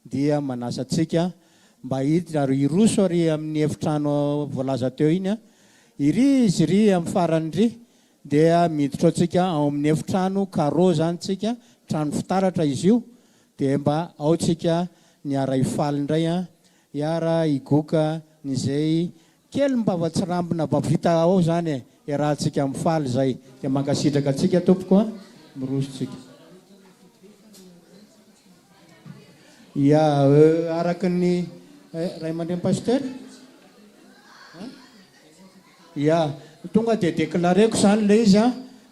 dia manasa tsika mba hiditra ary iroso ary amin'ny efitrano voalaza teo iny iry izy ry amin'ny farany ry dia miditra tsika ao amin'ny efitrano carreau zany tsika trano fitaratra izy io dia mba ao tsika ny ara hifaly indray hiara higoka nyzay kely mbavatsirambina vavita ao zany rahantsika mifaly zay dia mankasitraka atsika tompoko mirosotsika araky ny ray aman-dreny pasteur tonga dia déclareko zany le izy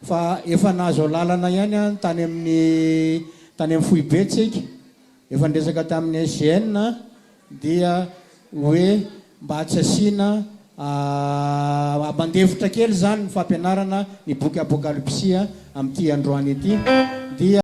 fa efa nahazo lalana ihany tany amin'ny Foibe tsika efa ndresaka tamin'ny SGN dia hoe mba tsy asiana mandevitra kely zany ny fampianarana ny boky apokalypsia amin'ity androany ity dia